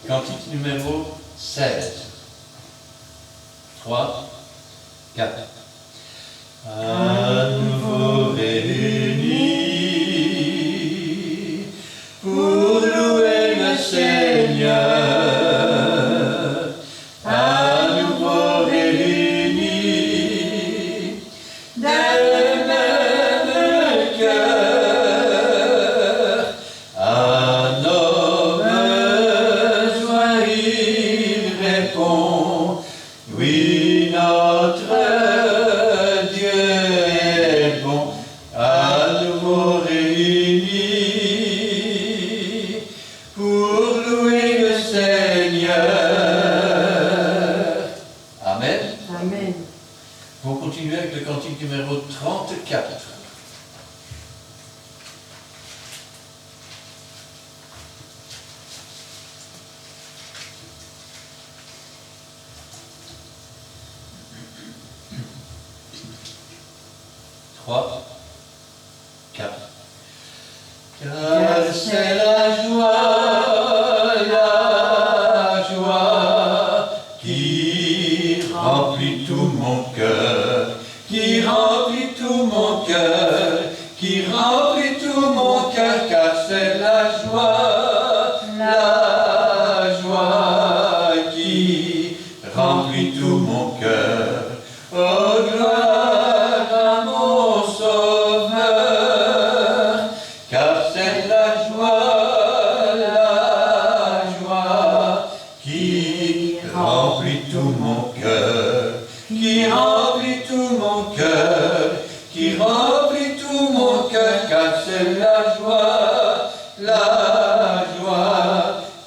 Cantique numéro 16. 3, 4. À nouveau réunis pour louer le Seigneur. À nouveau réunis d'un même cœur. À nos besoins il répond. Oui, notre Dieu est bon, à nouveau réunis pour louer le Seigneur. Amen. Amen. On continue avec le cantique numéro 34. Trois, 4. Car c'est la joie qui remplit tout mon cœur, qui remplit tout mon cœur, qui remplit tout mon cœur, car c'est la joie qui remplit tout mon cœur. Oh, gloire à mon Sauveur, car c'est la joie qui remplit tout mon cœur, qui remplit tout mon cœur, qui remplit tout mon cœur, car c'est la joie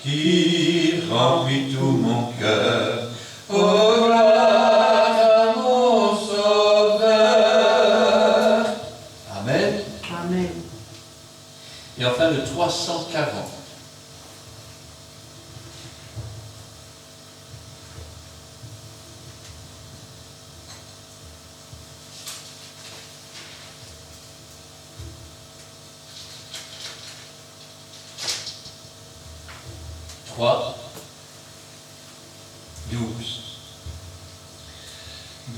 qui remplit tout mon cœur. Oh, gloire à mon Sauveur. Amen. Amen. Et enfin le 340. Trois, 12.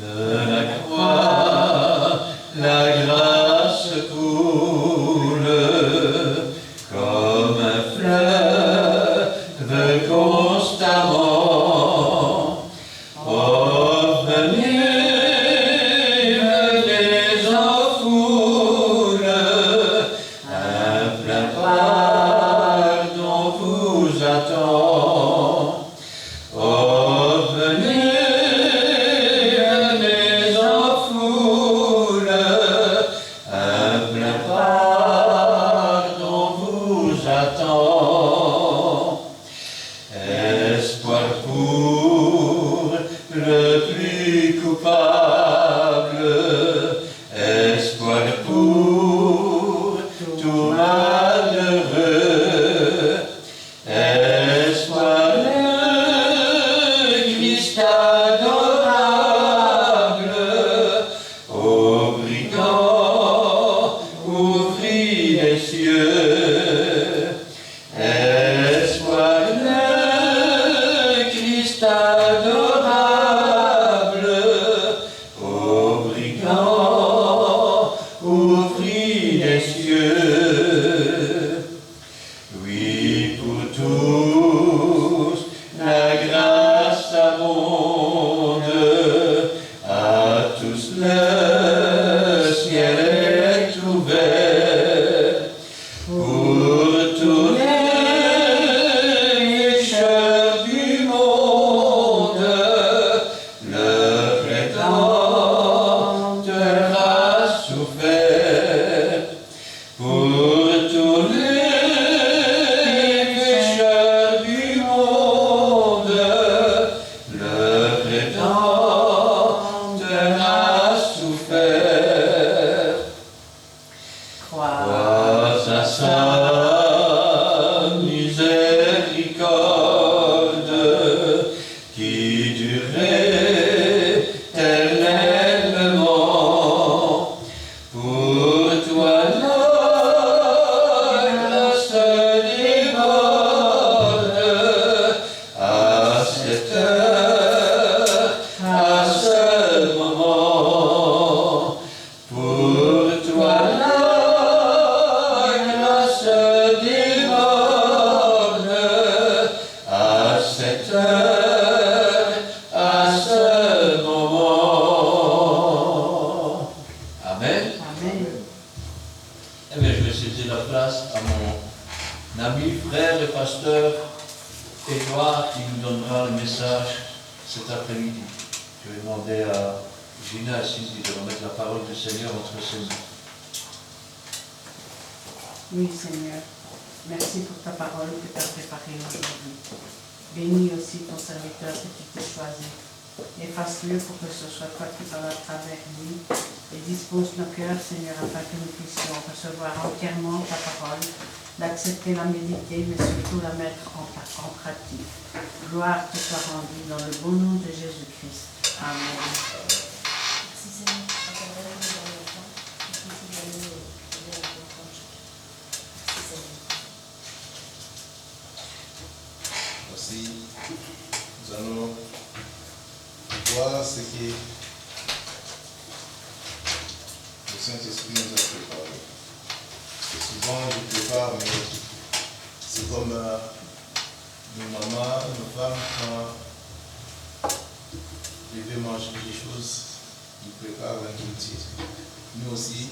De la croix, la grâce coule comme un fleuve constamment. Oh, venez en foule, un plein pardon vous attend. Oh, venez en foule, un plein pardon vous attend. Espoir pour le plus coupable, espoir pour tout malheureux, espoir Édouard qui nous donnera le message cet après-midi. Je vais demander à Gina et Cindy de remettre la parole du Seigneur entre ses mains. Oui, Seigneur. Merci pour ta parole que tu as préparée aujourd'hui. Bénis aussi ton serviteur que tu t'es choisi. Efface-le pour que ce soit toi qui parles à travers lui et dispose nos cœurs, Seigneur, afin que nous puissions recevoir entièrement ta parole, l'accepter, la méditer, mais surtout la mettre en pratique. Gloire te soit rendue dans le bon nom de Jésus-Christ. Amen. Merci Seigneur. Merci. Nous allons voir ce que le Saint-Esprit nous a préparé. Souvent, je prépare, mais c'est comme nos mamans, nos femmes, quand ils veulent manger des choses, ils préparent la nourriture. Nous aussi,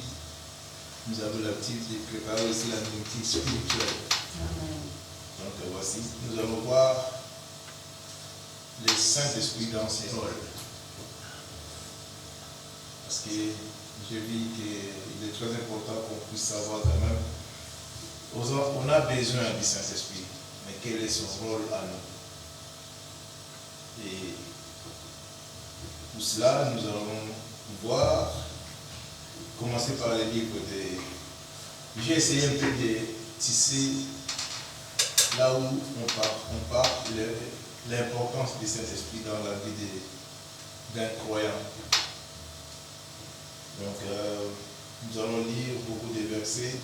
nous avons l'habitude de préparer aussi la nourriture spirituelle. Amen. Donc voici, nous allons voir le Saint-Esprit dans ses rôles. Parce que je vis qu'il est très important qu'on puisse savoir quand même. On a besoin du Saint-Esprit, mais quel est son rôle à nous? Et pour cela, nous allons voir, commencer par les livres de... J'ai essayé un peu de tisser là où on parle l'importance du Saint-Esprit dans la vie d'un croyant. Donc, nous allons lire beaucoup de versets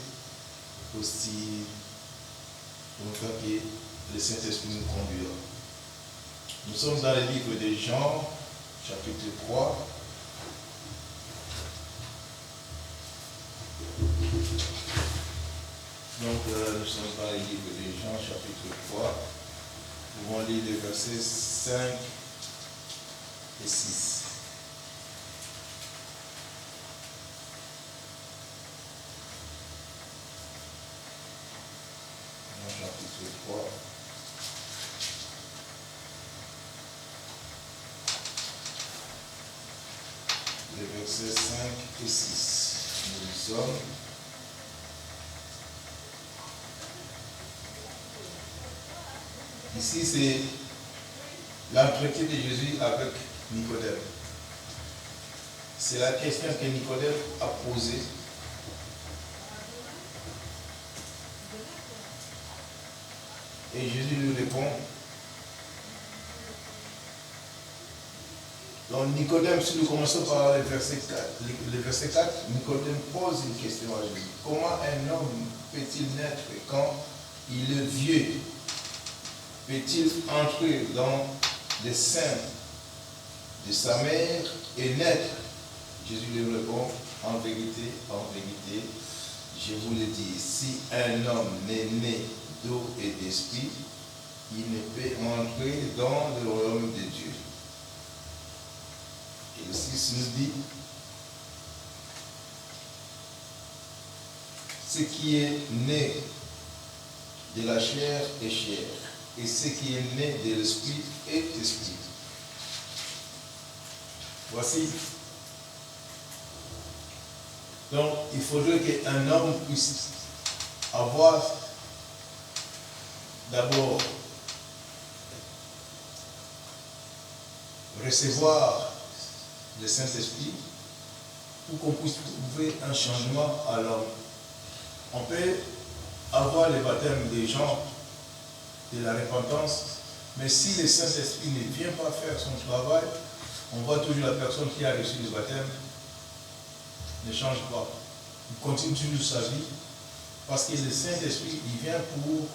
aussi, donc que le Saint-Esprit nous conduira. Nous sommes dans le livre de Jean, chapitre 3. Donc, nous sommes dans le livre de Jean, chapitre 3. Nous allons lire les versets 5 et 6. Jean, chapitre 3. Les versets 5 et 6. Nous y sommes. Ici, c'est l'entretien de Jésus avec Nicodème. C'est la question que Nicodème a posée. Et Jésus lui répond. Donc Nicodème, si nous commençons par le verset 4, Nicodème pose une question à Jésus. Comment un homme peut-il naître quand il est vieux? Peut-il entrer dans le sein de sa mère et naître? Jésus lui répond, en vérité, je vous le dis, si un homme n'est né d'eau et d'esprit, il ne peut entrer dans le royaume de Dieu. Et le 6 nous dit, ce qui est né de la chair est chair, et ce qui est né de l'esprit est esprit. Voici. Donc, il faudrait qu'un homme puisse avoir d'abord recevoir le Saint-Esprit pour qu'on puisse trouver un changement à l'homme. On peut avoir le baptême des gens de la repentance, mais si le Saint-Esprit ne vient pas faire son travail, on voit toujours la personne qui a reçu le baptême ne change pas. Il continue toujours sa vie parce que le Saint-Esprit, il vient pour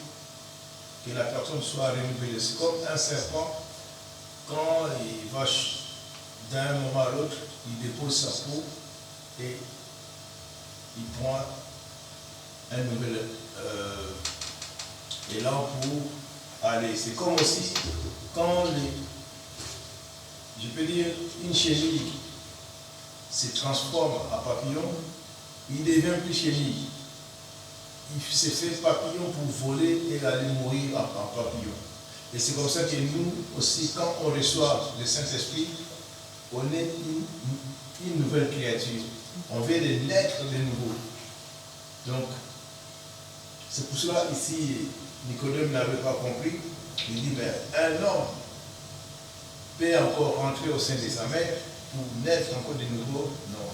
que la personne soit renouvelée. C'est comme un serpent, quand il va d'un moment à l'autre, il dépose sa peau et il prend un nouvel élan pour aller. C'est comme aussi quand je peux dire, une chenille se transforme en papillon, il devient plus chenille. Il se fait papillon pour voler et aller mourir en papillon. Et c'est comme ça que nous aussi, quand on reçoit le Saint-Esprit, on est une nouvelle créature. On vient de naître de nouveau. Donc, c'est pour cela ici, Nicodème n'avait pas compris. Il dit, mais un homme peut encore rentrer au sein de sa mère pour naître encore de nouveau? Non.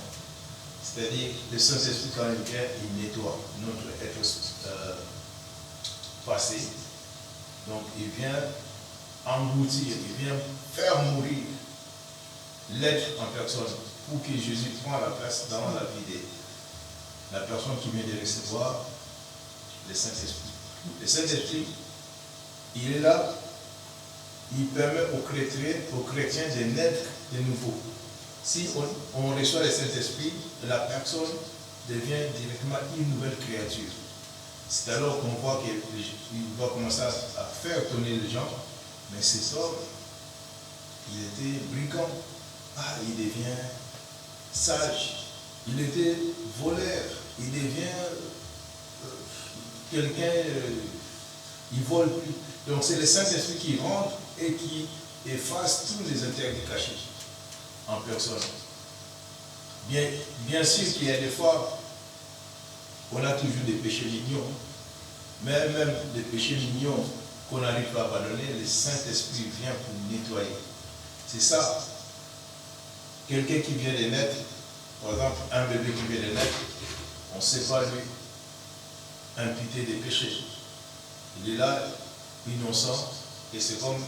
C'est-à-dire, le Saint-Esprit, quand il vient, il nettoie notre être passé. Donc, il vient engloutir, il vient faire mourir l'être en personne pour que Jésus prenne la place dans la vie de la personne qui vient de recevoir le Saint-Esprit. Le Saint-Esprit, il est là, il permet aux chrétiens de naître de nouveau. Si on reçoit le Saint-Esprit, la personne devient directement une nouvelle créature. C'est alors qu'on voit qu'il va commencer à faire tourner les gens, mais cet homme, il était brigand. Ah, il devient sage. Il était voleur. Il devient quelqu'un, il vole plus. Donc c'est le Saint-Esprit qui rentre et qui efface tous les interdits cachés en personne. Bien sûr qu'il y a des fois, on a toujours des péchés mignons, mais même des péchés mignons qu'on n'arrive pas à abandonner, le Saint-Esprit vient pour nettoyer. C'est ça. Quelqu'un qui vient de naître, par exemple un bébé qui vient de naître, on ne sait pas lui imputer des péchés. Il est là, innocent, et c'est comme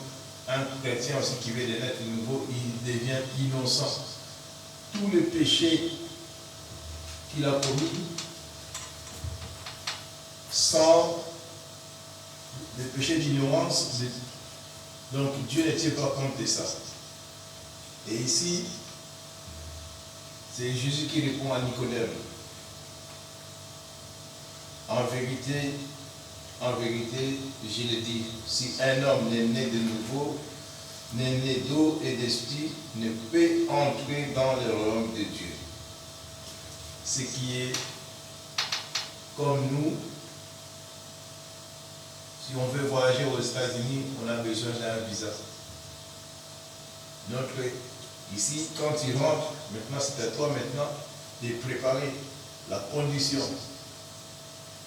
un chrétien aussi qui vient de naître de nouveau, il devient innocent. Tous les péchés qu'il a commis sans des péchés d'ignorance, donc Dieu ne tient pas compte de ça. Et ici, c'est Jésus qui répond à Nicodème. En vérité, je le dis, si un homme n'est né de nouveau, n'est né d'eau et d'esprit, ne peut entrer dans le royaume de Dieu. Ce qui est comme nous, si on veut voyager aux États-Unis, on a besoin d'un visa. Ici, quand il rentre, maintenant c'est à toi maintenant de préparer la condition.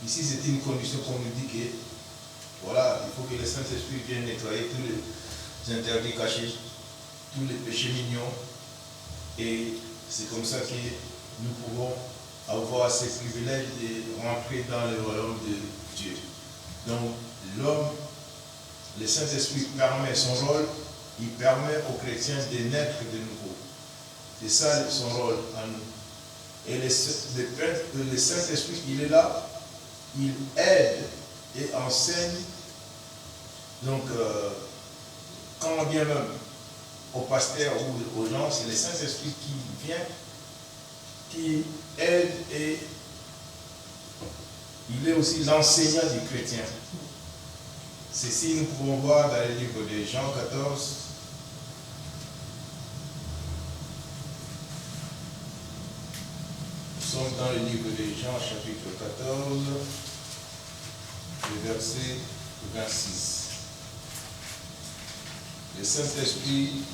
Ici, c'est une condition qu'on nous dit que, voilà, il faut que le Saint-Esprit vienne nettoyer tous les interdits cachés, tous les péchés mignons. Et c'est comme ça que nous pouvons avoir ce privilège de rentrer dans le royaume de Dieu. Donc, l'homme, le Saint-Esprit permet son rôle, il permet aux chrétiens de naître de nouveau. C'est ça son rôle à nous. Et le Saint-Esprit, il est là, il aide et enseigne. Donc, quand bien même au pasteur ou aux gens, c'est le Saint-Esprit qui vient, qui aide et il est aussi l'enseignant du chrétien. Ceci, nous pouvons voir dans le livre de Jean 14. Nous sommes dans le livre de Jean, chapitre 14, le verset 26. Le Saint-Esprit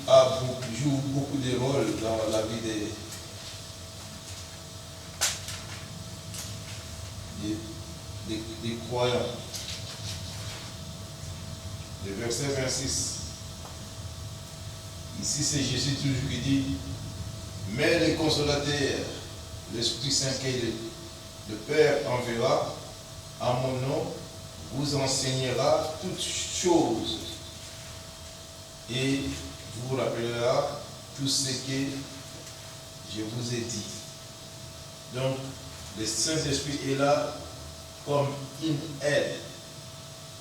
joue beaucoup de rôles dans la vie des croyants. Le verset 26. Ici, c'est Jésus toujours qui dit, mais le consolateur, l'Esprit Saint que le Père enverra à mon nom, vous enseignera toutes choses et vous rappellera tout ce que je vous ai dit. Donc, le Saint-Esprit est là comme une aide.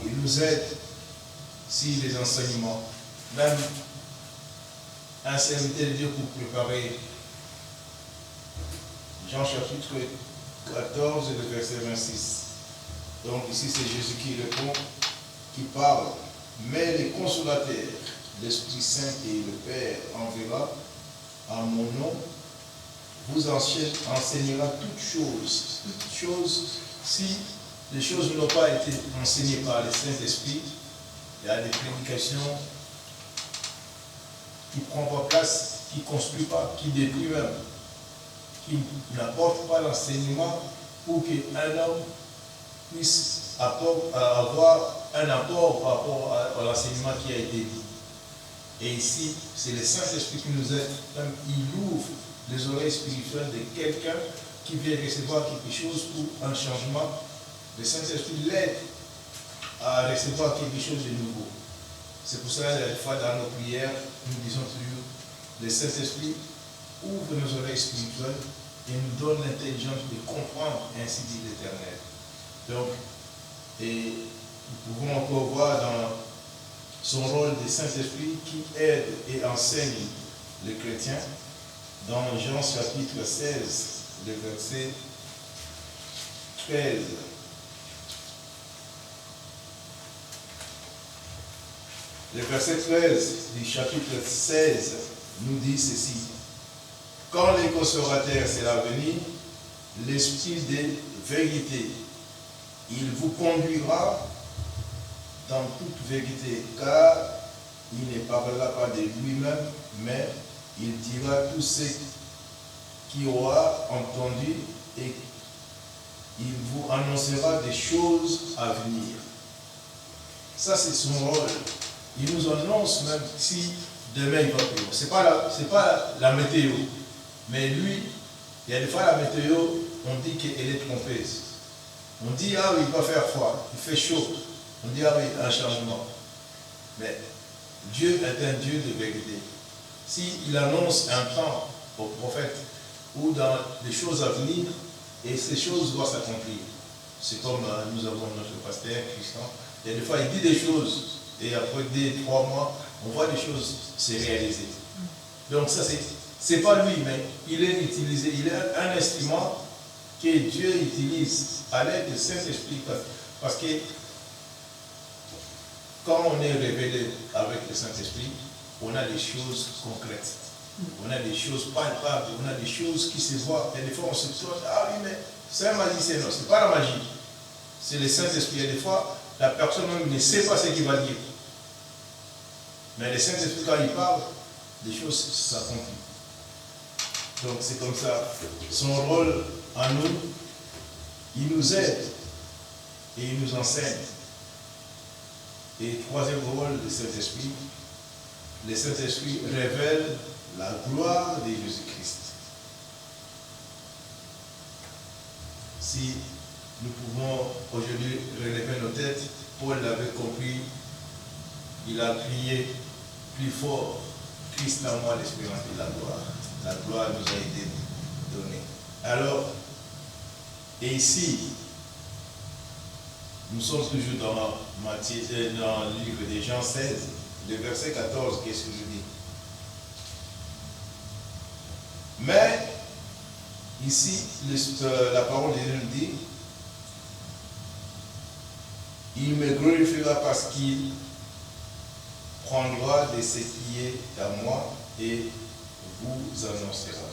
Il nous aide sur les enseignements. Même un serviteur de Dieu pour préparer Jean chapitre 14 et le verset 26. Donc ici c'est Jésus qui répond, qui parle. Mais les consolateurs, l'Esprit Saint et le Père enverra à mon nom, vous enseignera toutes choses. Toutes choses, si les choses n'ont pas été enseignées par le Saint-Esprit, Il y a des prédications qui ne prennent pas place, qui ne construisent pas, qui détruisent même, qui n'apportent pas l'enseignement pour qu'un homme puisse avoir un apport par rapport à l'enseignement qui a été dit. Et ici, c'est le Saint-Esprit qui nous aide. Même il ouvre les oreilles spirituelles de quelqu'un qui vient recevoir quelque chose pour un changement. Le Saint-Esprit l'aide à recevoir quelque chose de nouveau. C'est pour ça, des fois, dans nos prières, nous disons toujours, le Saint-Esprit ouvre nos oreilles spirituelles et nous donne l'intelligence de comprendre, ainsi dit l'Éternel. Donc, et nous pouvons encore voir dans son rôle de Saint-Esprit qui aide et enseigne les chrétiens. Dans Jean chapitre 16, le verset 13. Le verset 13 du chapitre 16 nous dit ceci. Quand les consommateurs sera venu, l'esprit de vérité, il vous conduira dans toute vérité, car il ne parlera pas de lui-même, mais il dira tout ce qu'il aura entendu et il vous annoncera des choses à venir. Ça, c'est son rôle. Il nous annonce même si demain il va pleuvoir. Ce n'est pas la météo. Mais lui, il y a des fois la météo, on dit qu'elle est trompeuse. On dit, ah oui, il va faire froid, il fait chaud. On dit, ah oui, un changement. Mais Dieu est un Dieu de vérité. S'il annonce un temps au prophète ou dans les choses à venir, et ces choses doivent s'accomplir. C'est comme nous avons notre pasteur, Christian. Il y a des fois, il dit des choses, et après 2-3 mois, on voit des choses se réaliser. Donc ça, c'est pas lui, mais il est utilisé, il est un instrument que Dieu utilise à l'aide du Saint-Esprit. Parce que quand on est révélé avec le Saint-Esprit, on a des choses concrètes. On a des choses palpables, on a des choses qui se voient. Et des fois, on se dit, ah oui, mais c'est un magicien. Non, ce n'est pas la magie. C'est le Saint-Esprit. Et des fois, la personne même ne sait pas ce qu'il va dire. Mais le Saint-Esprit, quand il parle, les choses s'accomplissent. Donc c'est comme ça. Son rôle en nous, il nous aide et il nous enseigne. Et troisième rôle du Saint-Esprit, le Saint-Esprit révèle la gloire de Jésus-Christ. Si nous pouvons aujourd'hui relever nos têtes, Paul l'avait compris, il a crié plus fort, Christ en moi l'espérance de la gloire. La gloire nous a été donnée. Alors, et ici, nous sommes toujours dans le livre de Jean 16, le verset 14, qu'est-ce que je dis? Mais, ici, la parole de Dieu nous dit, il me glorifiera parce qu'il prendra de ce qui est à moi et vous annoncera.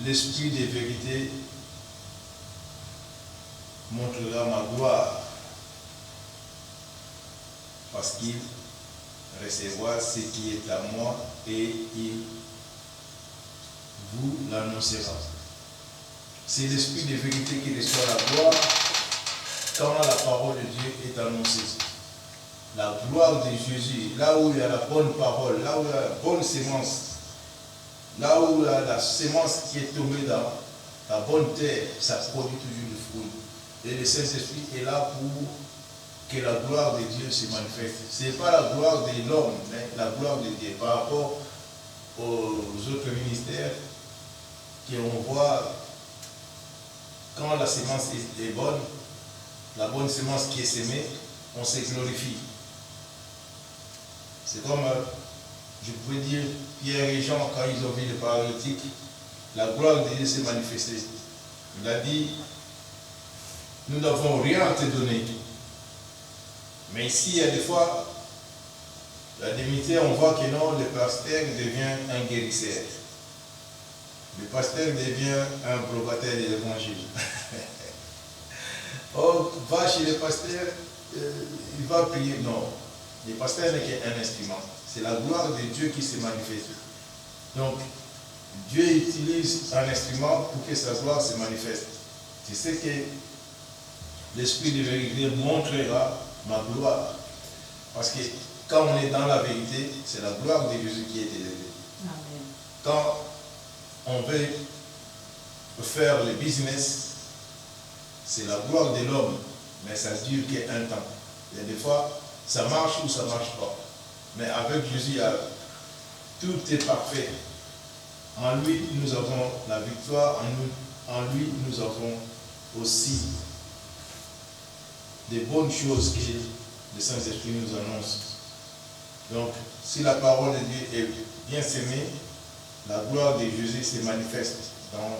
L'esprit de vérité montrera ma gloire parce qu'il recevra ce qui est à moi et il vous l'annoncera. C'est l'esprit de vérité qui reçoit la gloire quand la parole de Dieu est annoncée. La gloire de Jésus, là où il y a la bonne parole, là où il y a la bonne sémence, là où il y a la sémence qui est tombée dans la bonne terre, ça produit toujours du fruit. Et le Saint-Esprit est là pour que la gloire de Dieu se manifeste. Ce n'est pas la gloire de l'homme, mais la gloire de Dieu. Par rapport aux autres ministères, qu'on voit quand la sémence est bonne, la bonne sémence qui est sémée, on se glorifie. C'est comme, je pouvais dire, Pierre et Jean, quand ils ont vu le paralytique, la gloire de Dieu s'est manifestée. Il a dit, nous n'avons rien à te donner. Mais ici, il y a des fois, la dignité, on voit que non, le pasteur devient un guérisseur. Le pasteur devient un provocateur de l'évangile. Oh, va chez le pasteur, il va prier. Non, le pasteur n'est qu'un instrument. C'est la gloire de Dieu qui se manifeste. Donc, Dieu utilise un instrument pour que sa gloire se manifeste. C'est ce que l'Esprit de vérité montrera ma gloire. Parce que quand on est dans la vérité, c'est la gloire de Jésus qui est élevée. Amen. Quand on veut faire le business, c'est la gloire de l'homme, mais ça dure qu'un temps. Il y a des fois, ça marche ou ça ne marche pas. Mais avec Jésus, tout est parfait. En lui, nous avons la victoire. En lui, nous avons aussi des bonnes choses que le Saint-Esprit nous annonce. Donc, si la parole de Dieu est bien semée, la gloire de Jésus se manifeste dans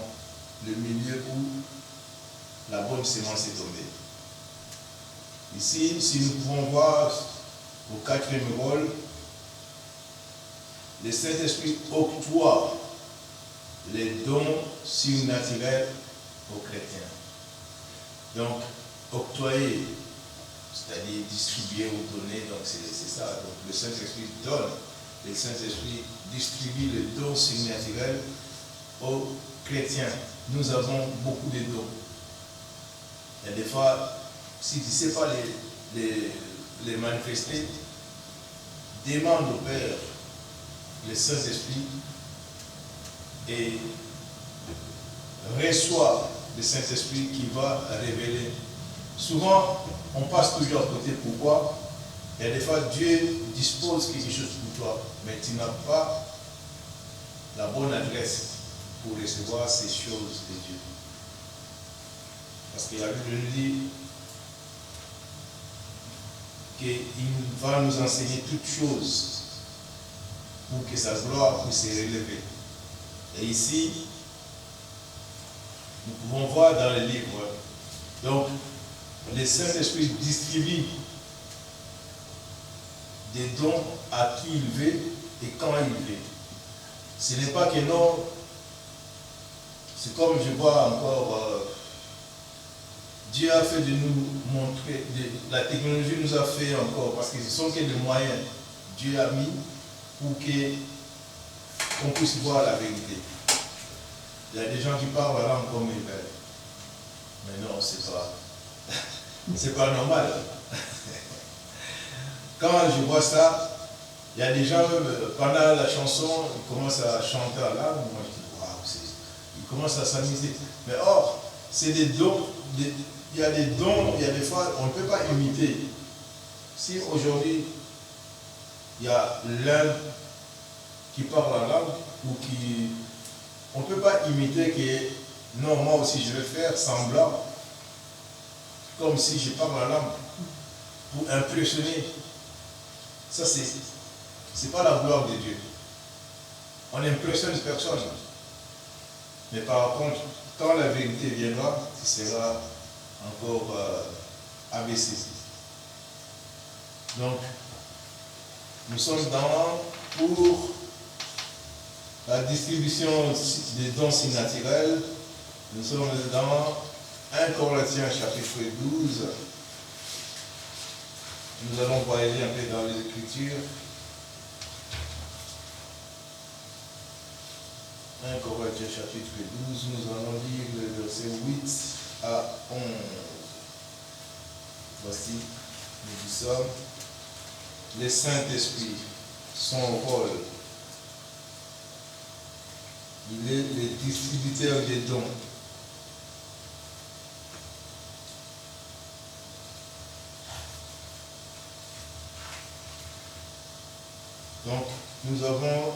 le milieu où la bonne semence est tombée. Ici, si nous pouvons voir au 4e rôle, le Saint-Esprit octroie les dons surnaturels aux chrétiens. Donc, octroyer, c'est-à-dire distribuer ou donner, donc c'est ça. Donc, le Saint-Esprit donne, le Saint-Esprit distribue les dons surnaturels aux chrétiens. Nous avons beaucoup de dons. Il y a des fois, si tu ne sais pas les manifester, demande au Père le Saint-Esprit et reçoit le Saint-Esprit qui va révéler. Souvent, on passe toujours à côté. Pourquoi? Il y a des fois, Dieu dispose quelque chose pour toi, mais tu n'as pas la bonne adresse pour recevoir ces choses de Dieu. Parce que la Bible nous dit qu'il va nous enseigner toutes choses pour que sa gloire puisse se relever. Et ici, nous pouvons voir dans les livres, donc, le Saint-Esprit distribue des dons à qui il veut et quand il veut. Ce n'est pas que non, c'est comme je vois encore, Dieu a fait de nous montrer, la technologie nous a fait encore, parce que ce sont que des moyens Dieu a mis pour qu'on puisse voir la vérité. Il y a des gens qui parlent la langue comme ils veulent. Mais non, c'est pas normal. Quand je vois ça, il y a des gens, pendant la chanson, ils commencent à chanter en langue. Moi, je dis, waouh, ils commencent à s'amuser. Mais or, c'est des dons. Il y a des dons, il y a des fois, on ne peut pas imiter. Si aujourd'hui, il y a l'un qui parle en langue, ou qui. On ne peut pas imiter que, non, moi aussi, je vais faire semblant, comme si je parle en langue, pour impressionner. Ça, c'est pas la gloire de Dieu. On n'impressionne personne. Mais par contre, quand la vérité viendra, tu seras encore abaissé. Donc, nous sommes pour la distribution des dons surnaturels. Nous sommes dans 1 Corinthiens chapitre 12. Nous allons voyager un peu dans les Écritures. 1 Corinthiens chapitre 12, nous allons lire le verset 8 à 11. Voici, nous y sommes. Le Saint-Esprit, son rôle, il est le distributeur des dons. Donc, nous avons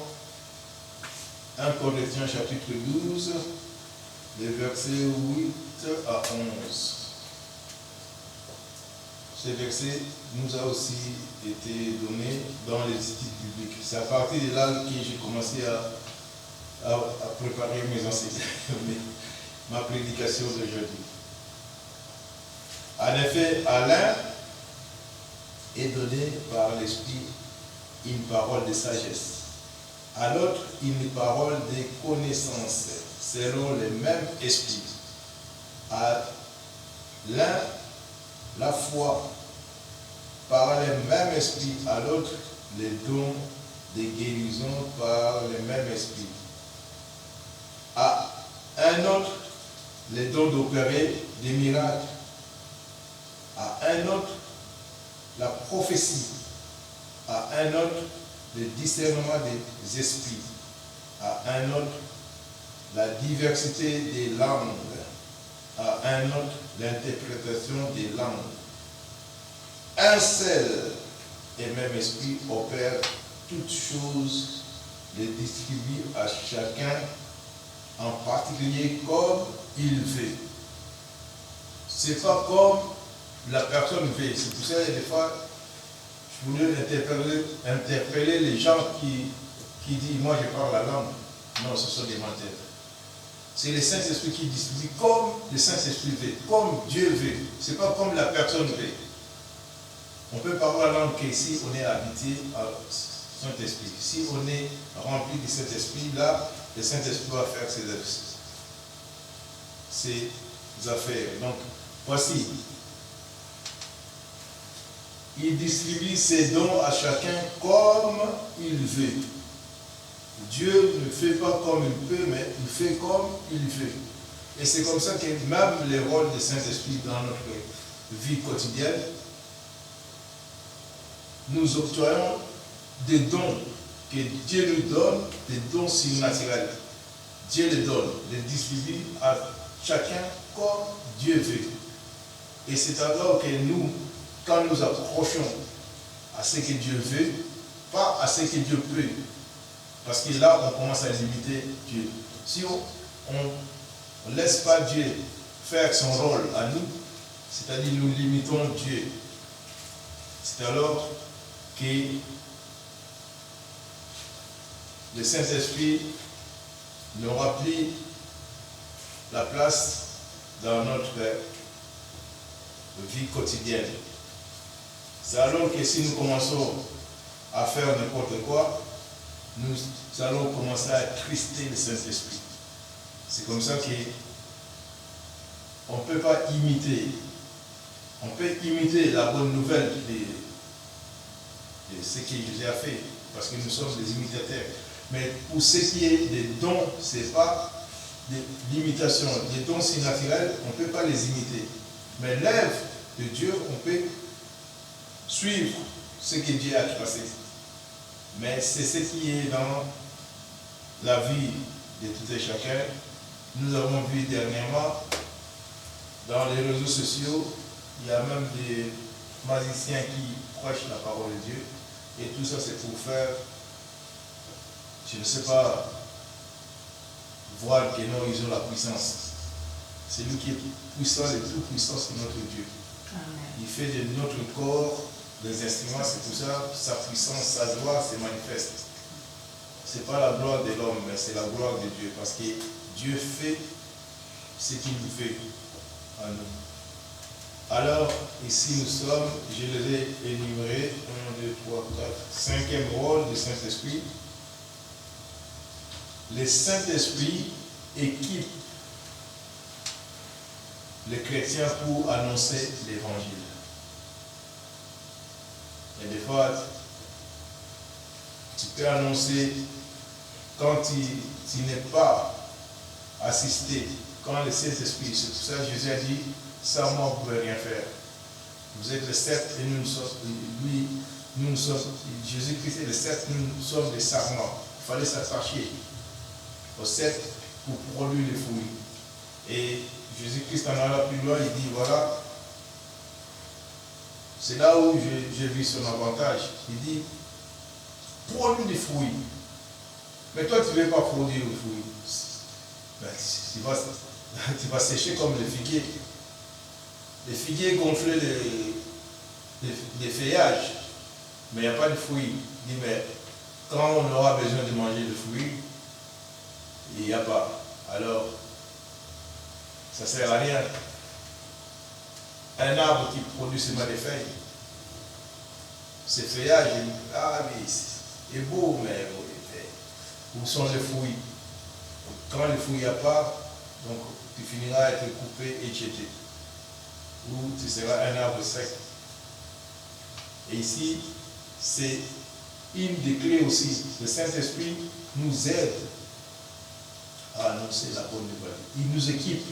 1 Corinthiens chapitre 12, les versets 8 à 11. Ce verset nous a aussi été donné dans les études bibliques. C'est à partir de là que j'ai commencé à préparer mes enseignements, ma prédication d'aujourd'hui. En effet, à l'un est donné par l'Esprit une parole de sagesse, à l'autre une parole de connaissance selon le même esprit, à l'un la foi, par le même esprit, à l'autre, les dons de guérison par le même esprit. À un autre, les dons d'opérer des miracles. À un autre, la prophétie. À un autre, le discernement des esprits. À un autre, la diversité des langues. À un autre, l'interprétation des langues. Un seul et même esprit opère toutes choses, les distribue à chacun en particulier comme il veut. C'est pas comme la personne veut. C'est pour ça que des fois, je voulais interpeller les gens qui disent moi je parle la langue. Non, ce sont des menteurs. C'est le Saint-Esprit qui distribue comme le Saint-Esprit veut, comme Dieu veut. C'est pas comme la personne veut. On peut parler la langue que si on est habité à Saint-Esprit. Si on est rempli de Saint-Esprit, là, le Saint-Esprit va faire ses affaires. Donc, voici. Il distribue ses dons à chacun comme il veut. Dieu ne fait pas comme il peut, mais il fait comme il veut. Et c'est comme ça que même les rôles du Saint-Esprit dans notre vie quotidienne, nous octroyons des dons que Dieu nous donne, des dons surnaturels. Dieu les donne, les distribue à chacun comme Dieu veut. Et c'est alors que nous, quand nous approchons à ce que Dieu veut, pas à ce que Dieu peut, parce que là, on commence à limiter Dieu. Si on ne laisse pas Dieu faire son rôle à nous, c'est-à-dire nous limitons Dieu, c'est alors que le Saint-Esprit n'aura plus la place dans notre vie quotidienne. C'est alors que si nous commençons à faire n'importe quoi, nous allons commencer à attrister le Saint-Esprit. C'est comme ça qu'on ne peut pas imiter. On peut imiter la bonne nouvelle de ce que Jésus a fait, parce que nous sommes des imitateurs. Mais pour ce qui est des dons, ce n'est pas des limitations. Les dons surnaturels, on ne peut pas les imiter. Mais l'œuvre de Dieu, on peut suivre ce que Dieu a tracé. Mais c'est ce qui est dans la vie de tout et chacun. Nous avons vu dernièrement, dans les réseaux sociaux, il y a même des magiciens qui prêchent la parole de Dieu. Et tout ça, c'est pour faire, je ne sais pas, voir que non, ils ont la puissance. C'est lui qui est puissant, le plus puissant, c'est notre Dieu. Amen. Il fait de notre corps des instruments, c'est pour ça sa puissance, sa gloire se manifeste. Ce n'est pas la gloire de l'homme, mais c'est la gloire de Dieu, parce que Dieu fait ce qu'il fait à nous. Alors, ici nous sommes, je les ai énumérés, 1, 2, 3, 4, 5e rôle du Saint-Esprit. Le Saint-Esprit équipe les chrétiens pour annoncer l'évangile. Et des fois, tu peux annoncer quand tu n'es pas assisté, quand le Saint-Esprit, c'est pour ça que Jésus a dit, sans moi vous ne pouvez rien faire. Vous êtes le sept et nous sommes, Jésus-Christ est le sept, nous sommes des sarments. Il fallait s'attacher au sept pour produire les fruits. Et Jésus-Christ en allant plus loin, il dit voilà, c'est là où j'ai vu son avantage. Il dit produis des fruits. Mais toi, tu ne veux pas produire les fruits. Ben, tu vas sécher comme les figuiers. Les figuiers gonflaient les feuillages, mais il n'y a pas de fruits. Il dit mais quand on aura besoin de manger des fruits, il n'y a pas. Alors, ça ne sert à rien. Un arbre qui produit seulement des feuilles, ces feuillages, ah oui, c'est beau, mais où sont les fruits? Quand les fruits n'y a pas, donc tu finiras à être coupé et jeté. ou tu seras un arbre sec. Et ici, c'est une des clés aussi. Le Saint-Esprit nous aide à annoncer la bonne nouvelle. Il nous équipe.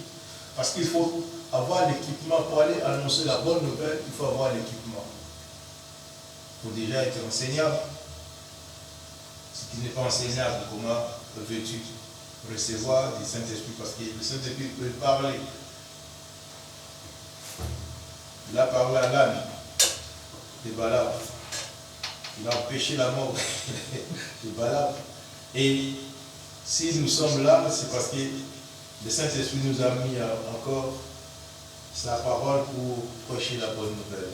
Parce qu'il faut avoir l'équipement pour aller annoncer la bonne nouvelle, il faut avoir l'équipement. Il faut déjà être enseignable. Si tu n'es pas enseignable, comment veux-tu recevoir du Saint-Esprit? Parce que le Saint-Esprit peut parler. Il a parlé à l'âne de Balaam. Il a empêché la mort de Balaam. Et si nous sommes là, c'est parce que le Saint-Esprit nous a mis encore sa parole pour prêcher la bonne nouvelle.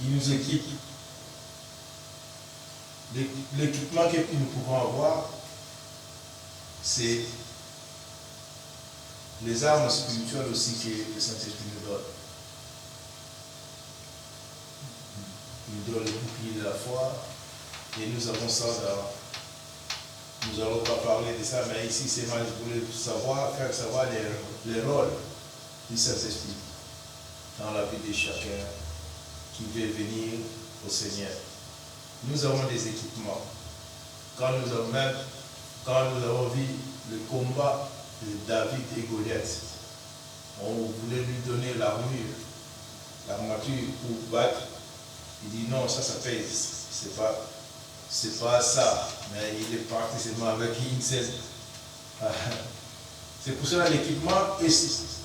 Il nous équipe. L'équipement que nous pouvons avoir, c'est les armes spirituelles aussi que le Saint-Esprit nous donne. Il nous donne le bouclier de la foi, et nous avons ça dans... Nous n'allons pas parler de ça, mais ici c'est mal, je voulais faire savoir les rôles du Saint-Esprit dans la vie de chacun qui veut venir au Seigneur. Nous avons des équipements. Quand nous avons vu le combat de David et Goliath, on voulait lui donner l'armure pour battre. Il dit non, ça pèse. C'est pas ça. Mais il est parti seulement avec une seule. C'est pour cela l'équipement, et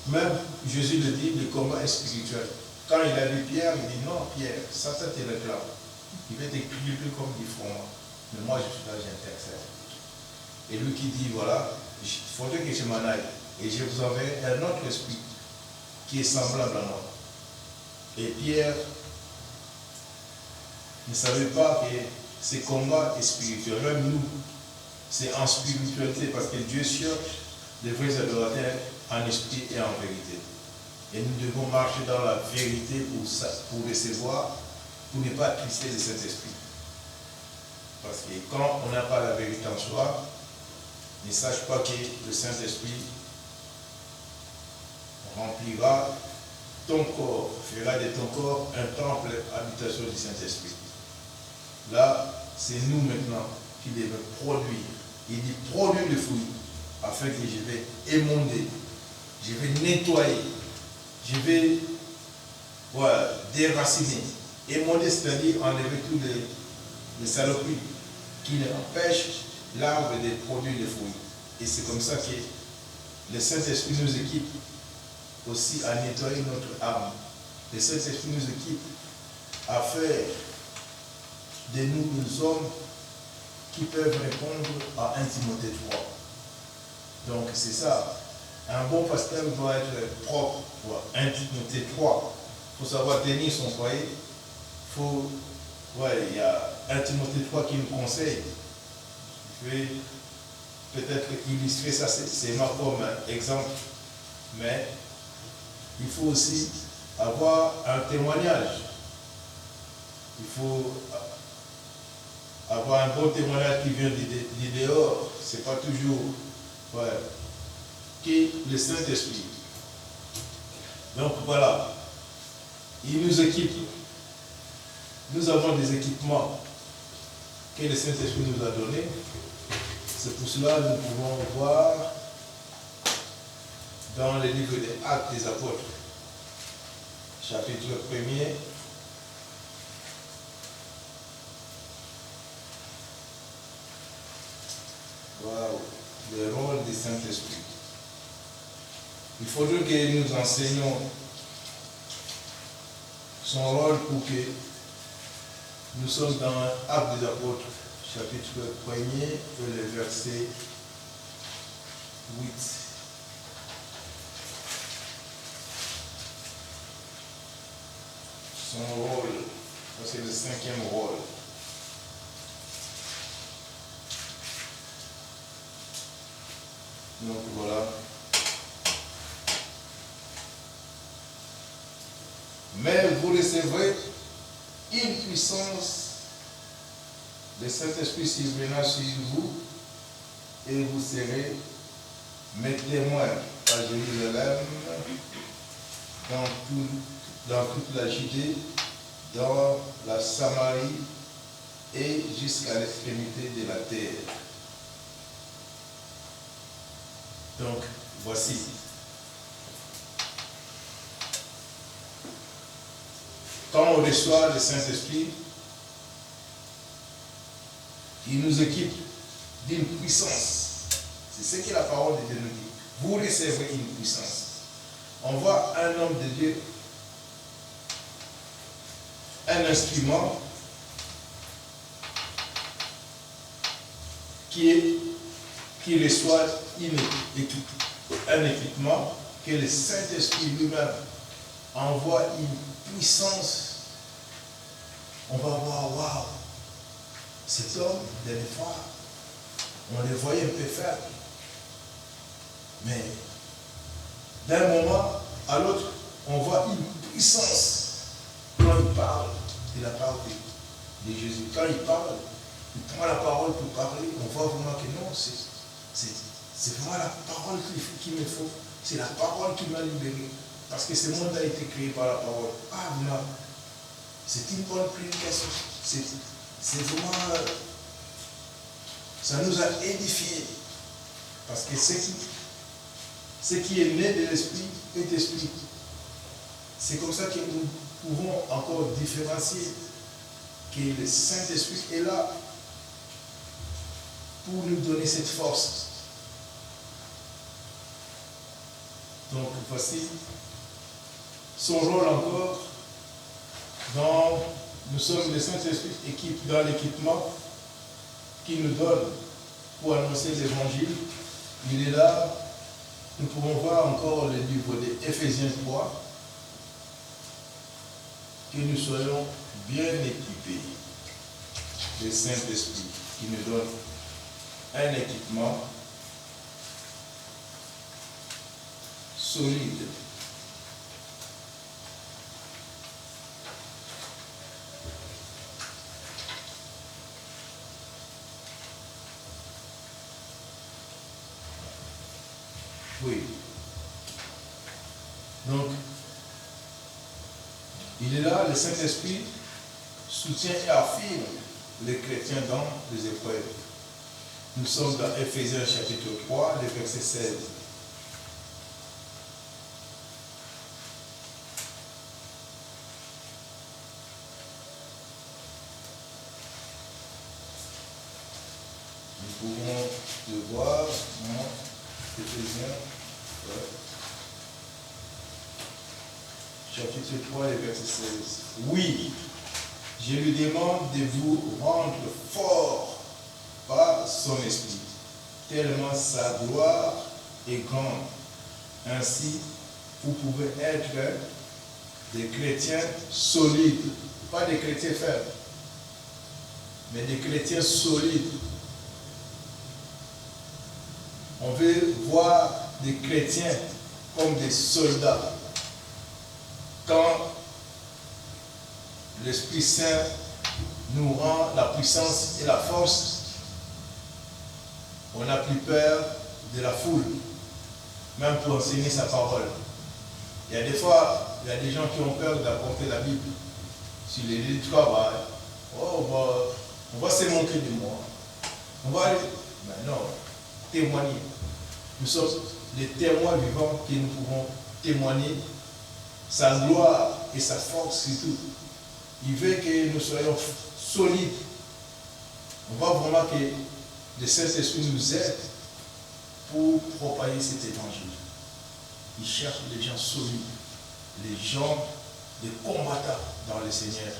même Jésus le dit, le combat est spirituel. Quand il a vu Pierre, il dit non, Pierre, Satan te réclame. Il va t'équilibrer comme du fromage. Mais moi, je suis là, j'intercède. Et lui qui dit, voilà, il faudrait que je m'en aille. Et je vous enverrai un autre esprit qui est semblable à moi. Et Pierre ne savait pas que ce combat est spirituel. Même nous, c'est en spiritualité, parce que Dieu cherche les vrais adorateurs en esprit et en vérité. Et nous devons marcher dans la vérité pour recevoir, pour ne pas attrister le Saint-Esprit. Parce que quand on n'a pas la vérité en soi, ne sache pas que le Saint-Esprit remplira ton corps, fera de ton corps un temple, habitation du Saint-Esprit. Là, c'est nous maintenant qui devons produire. Il dit produire le fruit, afin que je vais émonder, je vais nettoyer, je vais déraciner. Émonder, c'est-à-dire enlever tous les saloperies qui empêchent l'arbre de produire des fruits. Et c'est comme ça que le Saint-Esprit nous équipe aussi à nettoyer notre âme. Le Saint-Esprit nous équipe à faire de nous des hommes qui peuvent répondre à 1 Timothée 3. Donc c'est ça. Un bon pasteur doit être propre. 1 Timothée 3. Il faut savoir tenir son foyer. Il y a 1 Timothée 3 qui nous conseille. Je vais peut-être illustrer ça, c'est moi comme exemple. Mais il faut aussi avoir un témoignage. Il faut avoir un bon témoignage qui vient du dehors. Ce n'est pas toujours que le Saint-Esprit. Donc voilà, il nous équipe. Nous avons des équipements que le Saint-Esprit nous a donnés. C'est pour cela que nous pouvons voir dans le livre des Actes des Apôtres, chapitre 1er, le rôle du Saint-Esprit. Il faudrait que nous enseignions son rôle pour que nous sommes dans Actes des Apôtres, chapitre 1er, et le verset 8. Son rôle, c'est le 5e rôle. Donc voilà. Mais vous recevrez une puissance de Saint-Esprit survenant sur vous, et vous serez mes témoins à Jérusalem, dans dans toute la Judée, dans la Samarie et jusqu'à l'extrémité de la terre. Donc, voici. Quand on reçoit le Saint-Esprit, il nous équipe d'une puissance. C'est ce que la parole de Dieu nous dit. Vous recevrez une puissance. On voit un homme de Dieu, un instrument qui reçoit un équipement que le Saint-Esprit lui-même envoie une puissance. On va voir, waouh, cet homme, des fois, on le voyait un peu faible. Mais d'un moment à l'autre, on voit une puissance quand il parle de la parole de Jésus. Quand il parle, il prend la parole pour parler, on voit vraiment que non, c'est vraiment la parole qu'il me faut. C'est la parole qui m'a libéré. Parce que ce monde a été créé par la parole. Ah non, c'est une bonne prédication. C'est vraiment... Ça nous a édifiés. Parce que ce qui est né de l'esprit est esprit. C'est comme ça que nous pouvons encore différencier que le Saint-Esprit est là pour nous donner cette force. Donc voici son rôle encore nous sommes le Saint-Esprit dans l'équipement qu'il nous donne pour annoncer l'évangile. Il est là. Nous pouvons voir encore le livre d'Éphésiens 3, que nous soyons bien équipés. Le Saint-Esprit qui nous donne un équipement solide. Oui. Donc, il est là, le Saint-Esprit soutient et affirme les chrétiens dans les épreuves. Nous sommes dans Éphésiens chapitre 3, le verset 16. Nous pouvons le voir, Éphésiens, chapitre 3, le verset 16. Oui, je lui demande de vous rendre fort par son esprit, tellement sa gloire est grande. Ainsi, vous pouvez être des chrétiens solides, pas des chrétiens faibles, mais des chrétiens solides. On veut voir des chrétiens comme des soldats. Quand l'Esprit Saint nous rend la puissance et la force, on n'a plus peur de la foule, même pour enseigner sa parole. Il y a des fois, il y a des gens qui ont peur d'apporter la Bible. Sur les lieux de travail, on va se moquer de moi. On va aller, mais non, témoigner. Nous sommes les témoins vivants que nous pouvons témoigner sa gloire et sa force surtout. Il veut que nous soyons solides. On voit vraiment que le Saint-Esprit nous aide pour propager cet évangile. Il cherche les gens solides, les gens, les combattants dans le Seigneur.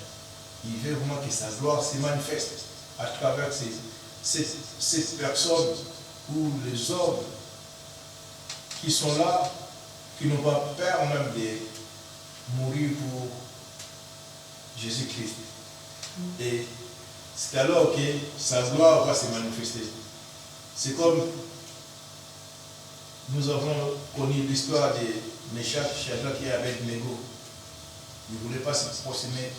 Il veut vraiment que sa gloire se manifeste à travers ces personnes ou les hommes qui sont là, qui n'ont pas peur même de mourir pour Jésus-Christ. Et c'est alors que sa gloire va se manifester. C'est comme nous avons connu l'histoire de Meshach, Shadrach et Abednego. Ils ne voulaient pas se prosterner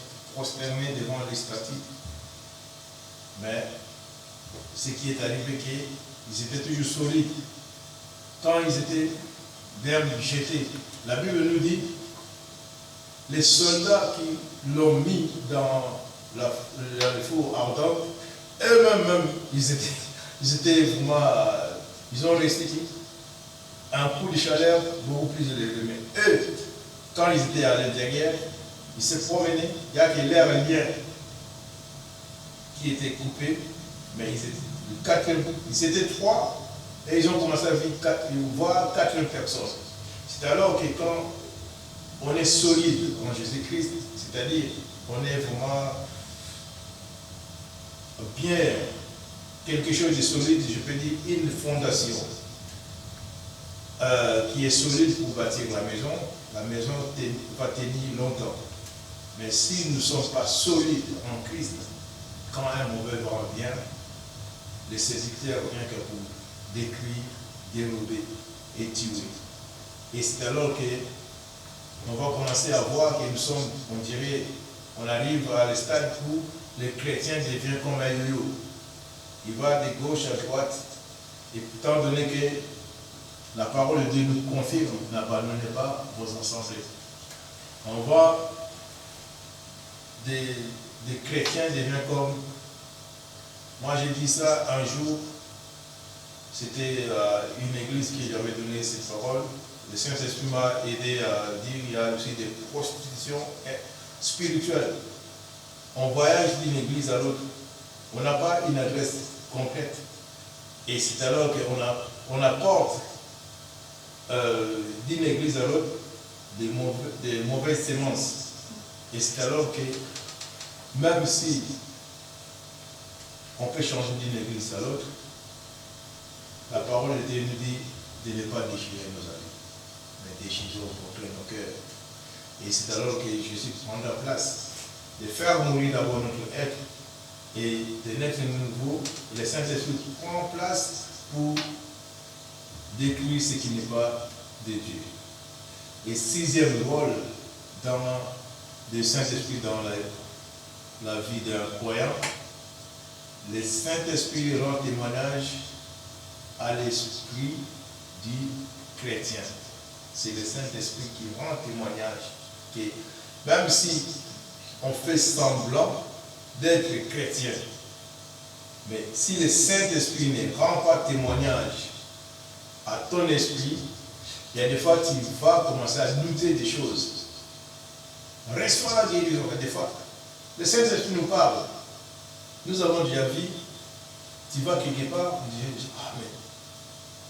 devant les statues. Mais ce qui est arrivé, qu'ils étaient toujours solides. Quand ils étaient vers jetés, la Bible nous dit les soldats qui l'ont mis dans le four ardent, eux-mêmes, ils étaient vraiment, ils ont resté un coup de chaleur beaucoup plus élevé. Mais eux, quand ils étaient à l'intérieur, ils se promenaient, il y a que l'air indien qui était coupé, mais ils étaient 3 et ils ont commencé à voir 4 personnes. C'est alors que quand on est solide en Jésus-Christ, c'est-à-dire on est vraiment bien, quelque chose de solide, je peux dire une fondation qui est solide pour bâtir la maison va tenir longtemps. Mais si nous ne sommes pas solides en Christ, quand un mauvais vent vient, les séducteurs viennent que pour détruire, dérober et tuer. Et c'est alors qu'on va commencer à voir que nous sommes, on dirait, on arrive à le stade où les chrétiens deviennent comme un yo-yo. Il va de gauche à droite, et étant donné que la parole de Dieu nous confirme, n'abandonnez pas vos assemblées. On voit des chrétiens deviennent comme... Moi j'ai dit ça un jour, c'était une église qui j'avais donné cette parole. Le Saint-Esprit m'a aidé à dire qu'il y a aussi des prostitutions spirituelles. On voyage d'une église à l'autre, on n'a pas une adresse concrète. Et c'est alors qu'on apporte d'une église à l'autre des mauvaises semences. Et c'est alors que, même si on peut changer d'une église à l'autre, la parole de Dieu nous dit de ne pas déchirer nos habits, mais déchirer au contraire nos cœurs. Et c'est alors que Jésus prend la place de faire mourir d'abord notre être et de naître de nouveau. Et le Saint-Esprit prend place pour détruire ce qui n'est pas de Dieu. Et 6e rôle dans le Saint-Esprit dans la vie d'un croyant, le Saint-Esprit rend témoignage à l'esprit du chrétien. C'est le Saint-Esprit qui rend témoignage que même si on fait semblant d'être chrétien, mais si le Saint-Esprit ne rend pas témoignage à ton esprit, il y a des fois tu vas commencer à douter des choses. Reçois la guérison, des fois. Le Saint-Esprit nous parle. Nous avons déjà vu, tu vas quelque part, on dit, ah mais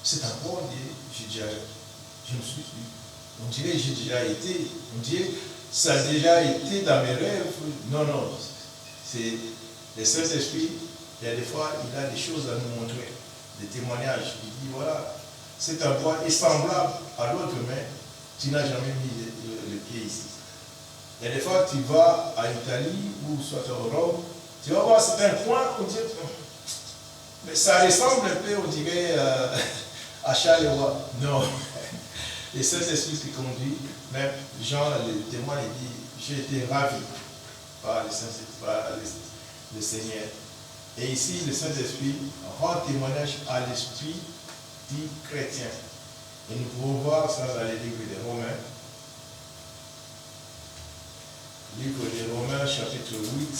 c'est un bon Dieu, je me suis dit, on dirait j'ai déjà été, on dirait ça a déjà été dans mes rêves. Non, non, c'est le Saint-Esprit, il y a des fois, il a des choses à nous montrer, des témoignages. Il dit, voilà, cet endroit est semblable à l'autre, mais tu n'as jamais mis le pied ici. Il y a des fois, tu vas à Italie ou soit à Rome, tu vas voir certains coins, on dirait, mais ça ressemble un peu, on dirait, à Charleroi. Non. Le Saint-Esprit qui conduit, même Jean, le témoin, il dit, j'ai été ravi par le Saint-Esprit, par le Seigneur. Et ici, le Saint-Esprit rend témoignage à l'esprit du chrétien. Et nous pouvons voir ça dans les livres des Romains. Livre des Romains, chapitre 8.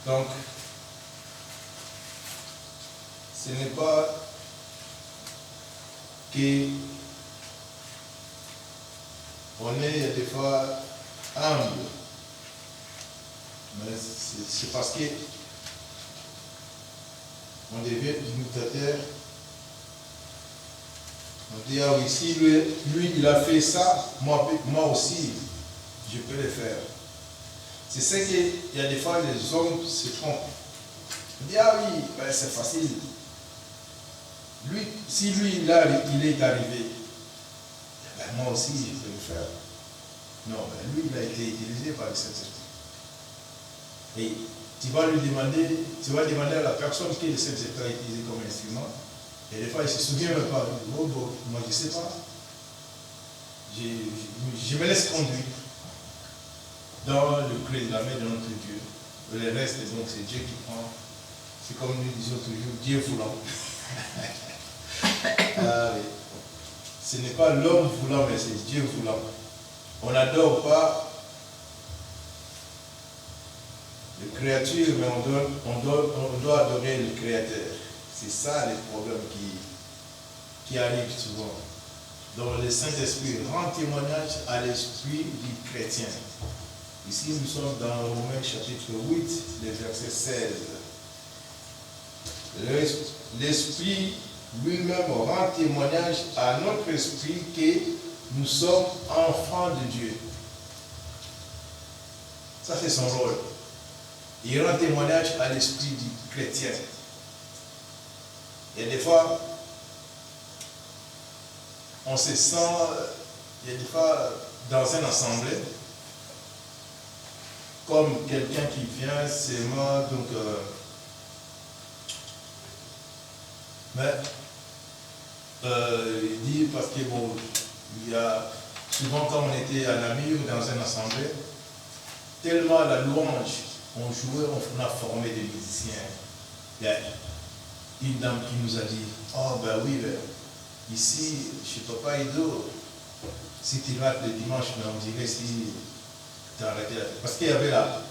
Donc, ce n'est pas que on est des fois humble, mais c'est parce que on devient imitateur. On dit, ah oui, si lui il a fait ça, moi aussi, je peux le faire. C'est ce qu'il y a des fois, les hommes se trompent. On dit, ah oui, ben c'est facile. Lui, si lui, il est arrivé, ben moi aussi, je peux le faire. Non, ben lui, il a été utilisé par le Saint-Esprit. Et tu vas demander à la personne qui le Saint-Esprit a utilisé comme instrument, et des fois, il ne se souvient même pas. Oh, bon, moi, je ne sais pas. Je me laisse conduire dans le clé de la main de notre Dieu. Le reste, donc, c'est Dieu qui prend. C'est comme nous disons toujours, Dieu voulant. Ah oui. Ce n'est pas l'homme voulant, mais c'est Dieu voulant. On n'adore pas les créatures, mais on doit adorer le Créateur. C'est ça les problèmes qui arrivent souvent. Donc le Saint-Esprit rend témoignage à l'esprit du chrétien. Ici, nous sommes dans Romains chapitre 8, le verset 16. L'Esprit lui-même rend témoignage à notre esprit que nous sommes enfants de Dieu. Ça, c'est son rôle. Il rend témoignage à l'esprit du chrétien. Et des fois, on se sent, il y a des fois, dans un assemblée, comme quelqu'un qui vient seulement, donc, il dit, parce que bon, il y a souvent quand on était à Namur dans une assemblée, tellement la louange, on jouait, on a formé des musiciens. Il y a une dame qui nous a dit, oh ben oui, ben, ici, chez Papa Ido, si tu rates le dimanche, mais on dirait si tu as arrêté la fête. Parce qu'il y avait là,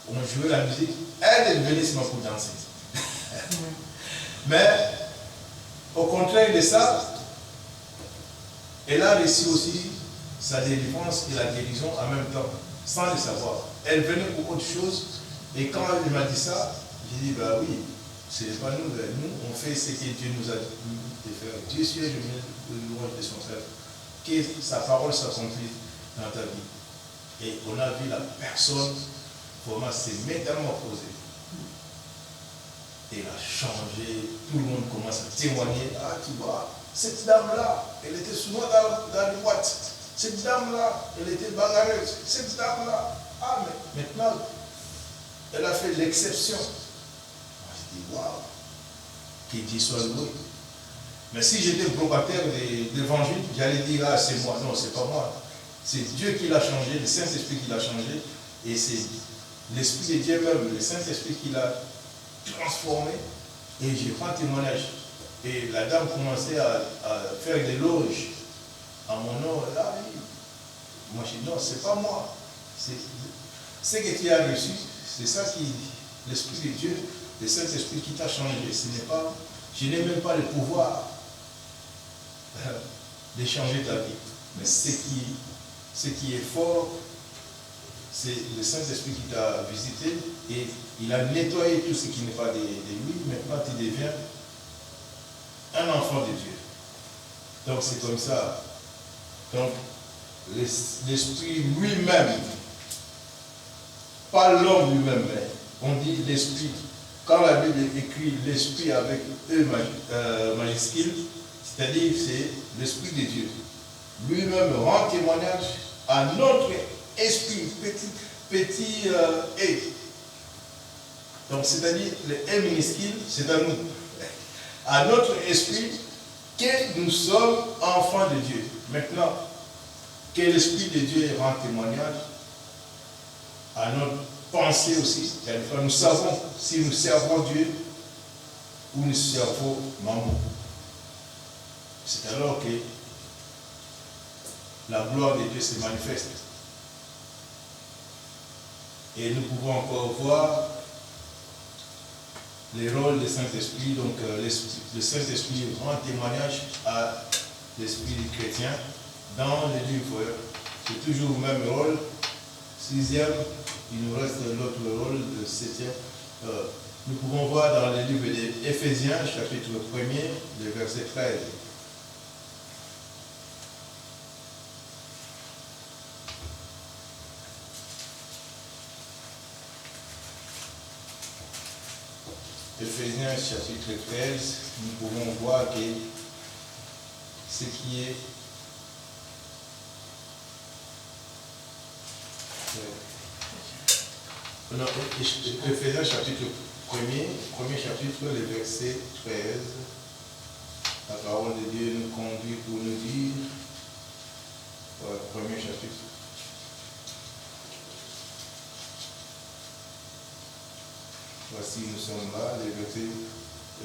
on jouait la musique, elle venait seulement pour danser. Mais, au contraire de ça, elle a reçu aussi sa délivrance et la guérison en même temps, sans le savoir. Elle venait pour autre chose, et quand elle m'a dit ça, j'ai dit, bah oui, c'est pas nous, nous, on fait ce que Dieu nous a dit de faire. Dieu suit le louange de son frère. Que sa parole s'accomplisse dans ta vie. Et on a vu la personne comment s'est métamorphosée. Elle a changé, tout le monde commence à témoigner. Ah, tu vois, cette dame-là, elle était souvent dans les boîtes. Cette dame-là, elle était bagarreuse. Cette dame-là, ah, mais maintenant, elle a fait l'exception. Je dis, waouh, que Dieu soit loué. Mais si j'étais propriétaire de l'évangile, j'allais dire, ah, c'est moi. Non, c'est pas moi. C'est Dieu qui l'a changé, le Saint-Esprit qui l'a changé. Et c'est l'Esprit de Dieu même, le Saint-Esprit qui l'a transformé. Et j'ai rends témoignage. Et la dame commençait à faire des loges à mon nom. Là, oui. Moi, je dis, non, c'est pas moi. C'est ce que tu as reçu, c'est ça qui, l'Esprit de Dieu, le Saint-Esprit qui t'a changé. Ce n'est pas, je n'ai même pas le pouvoir de changer ta vie. Mais ce qui est fort, c'est le Saint-Esprit qui t'a visité et il a nettoyé tout ce qui n'est pas de lui. Maintenant, tu deviens un enfant de Dieu. Donc, c'est comme ça. Donc, l'Esprit lui-même, pas l'homme lui-même, mais on dit l'Esprit. Quand la Bible écrit l'Esprit avec E majuscule, c'est-à-dire c'est l'Esprit de Dieu. Lui-même rend témoignage à notre esprit, petit E. Donc c'est-à-dire le E minuscule, c'est à nous. À notre esprit que nous sommes enfants de Dieu. Maintenant, que l'Esprit de Dieu rend témoignage à notre pensée aussi. Quelquefois, nous savons si nous servons Dieu ou nous servons maman. C'est alors que la gloire de Dieu se manifeste. Et nous pouvons encore voir les rôles du Saint-Esprit. Donc, le Saint-Esprit rend témoignage à l'esprit du chrétien dans le livre. C'est toujours le même rôle. 6e, il nous reste l'autre rôle, le 7e. Nous pouvons voir dans le livre d'Éphésiens, chapitre 1er, le verset 13. Éphésiens chapitre 13, nous pouvons voir que ce qui est non, Éphésiens chapitre 1er chapitre, le verset 13, la parole de Dieu nous conduit pour nous dire, premier chapitre. Voici, nous sommes là, le verset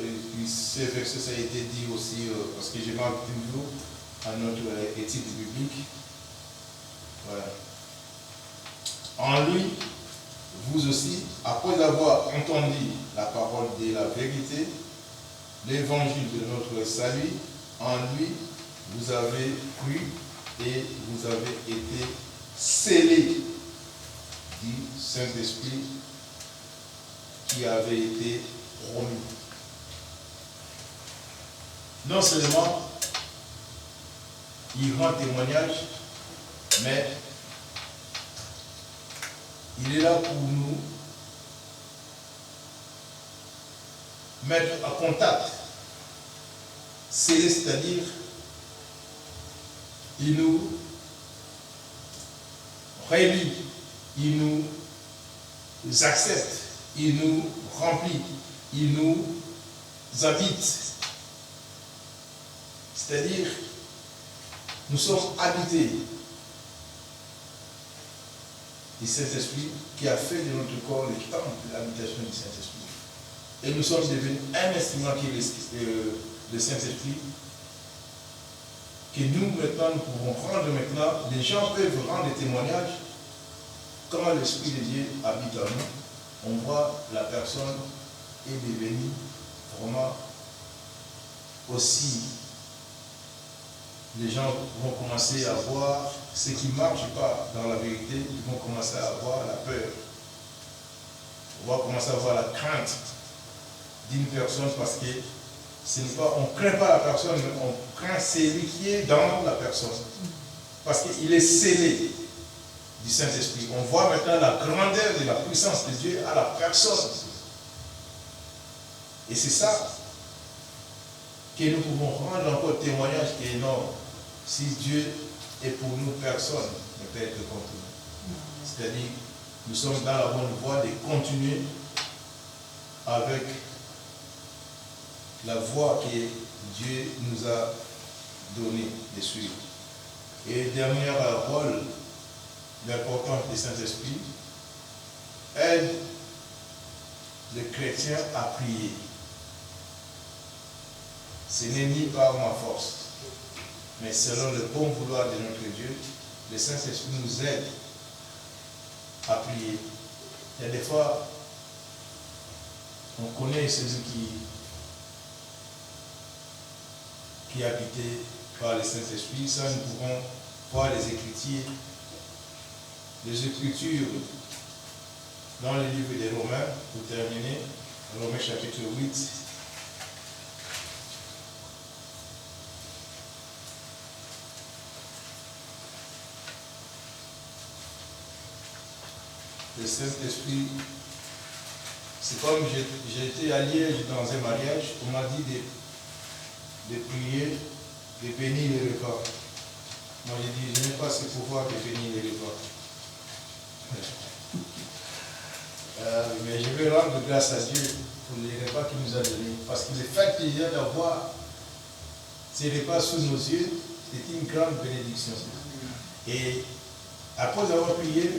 Et puis ce verset, ça a été dit aussi, parce que j'ai marqué toujours à notre étude biblique. Voilà. En lui, vous aussi, après avoir entendu la parole de la vérité, l'évangile de notre salut, en lui, vous avez cru et vous avez été scellés du Saint-Esprit qui avait été promis. Non seulement il rend témoignage, mais il est là pour nous mettre en contact. C'est-à-dire, il nous réunit, il nous accepte, il nous remplit, il nous habite. C'est-à-dire, nous sommes habités du Saint-Esprit qui a fait de notre corps le temple de l'habitation du Saint-Esprit. Et nous sommes devenus un instrument qui est le Saint-Esprit, que nous maintenant, nous pouvons rendre maintenant. Les gens peuvent rendre des témoignages. Quand l'Esprit de Dieu habite en nous, on voit la personne est devenue vraiment aussi. Les gens vont commencer à voir ce qui ne marche pas dans la vérité, ils vont commencer à avoir la peur. On va commencer à avoir la crainte d'une personne parce que ce n'est pas, on ne craint pas la personne, mais on craint celui qui est dans la personne. Parce qu'il est scellé du Saint-Esprit. On voit maintenant la grandeur de la puissance de Dieu à la personne. Et c'est ça que nous pouvons rendre encore témoignage que non, si Dieu est pour nous, personne ne peut être contre nous. C'est-à-dire, nous sommes dans la bonne voie de continuer avec la voie que Dieu nous a donnée de suivre. Et dernier rôle, l'importance du Saint-Esprit, aide le chrétien à prier. Ce n'est ni par ma force, mais selon le bon vouloir de notre Dieu, le Saint-Esprit nous aide à prier. Il y a des fois, on connaît celui qui est habité par le Saint-Esprit. Ça, nous pouvons voir les Écritures. Les Écritures dans le livre des Romains, pour terminer, Romains chapitre 8. Le Saint-Esprit, c'est comme j'ai été à Liège dans un mariage, on m'a dit de prier, de bénir les repas. Moi j'ai dit, je n'ai pas ce pouvoir de bénir les repas. Mais je vais rendre grâce à Dieu pour les repas qu'il nous a donnés. Parce que le fait qu'il y a d'avoir ces repas sous nos yeux, c'est une grande bénédiction. Et après avoir prié,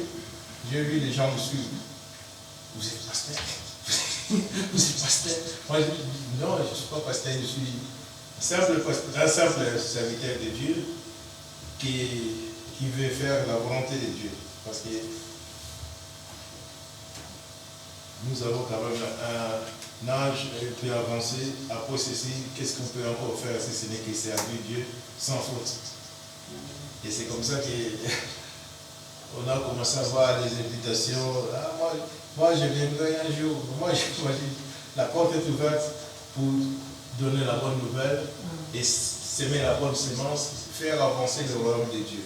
j'ai vu les gens me suivre. Vous êtes pasteur? Vous êtes pasteur? Moi, je dis, non, je ne suis pas pasteur, je suis un simple serviteur de Dieu qui veut faire la volonté de Dieu. Parce que nous avons quand même un âge un peu avancé. Après ceci, qu'est-ce qu'on peut encore faire si ce n'est que servir Dieu sans faute? Et c'est comme ça qu'on a commencé à voir les invitations. Ah, moi, je viendrai un jour. Moi, la porte est ouverte pour donner la bonne nouvelle et semer la bonne semence, faire avancer le royaume de Dieu.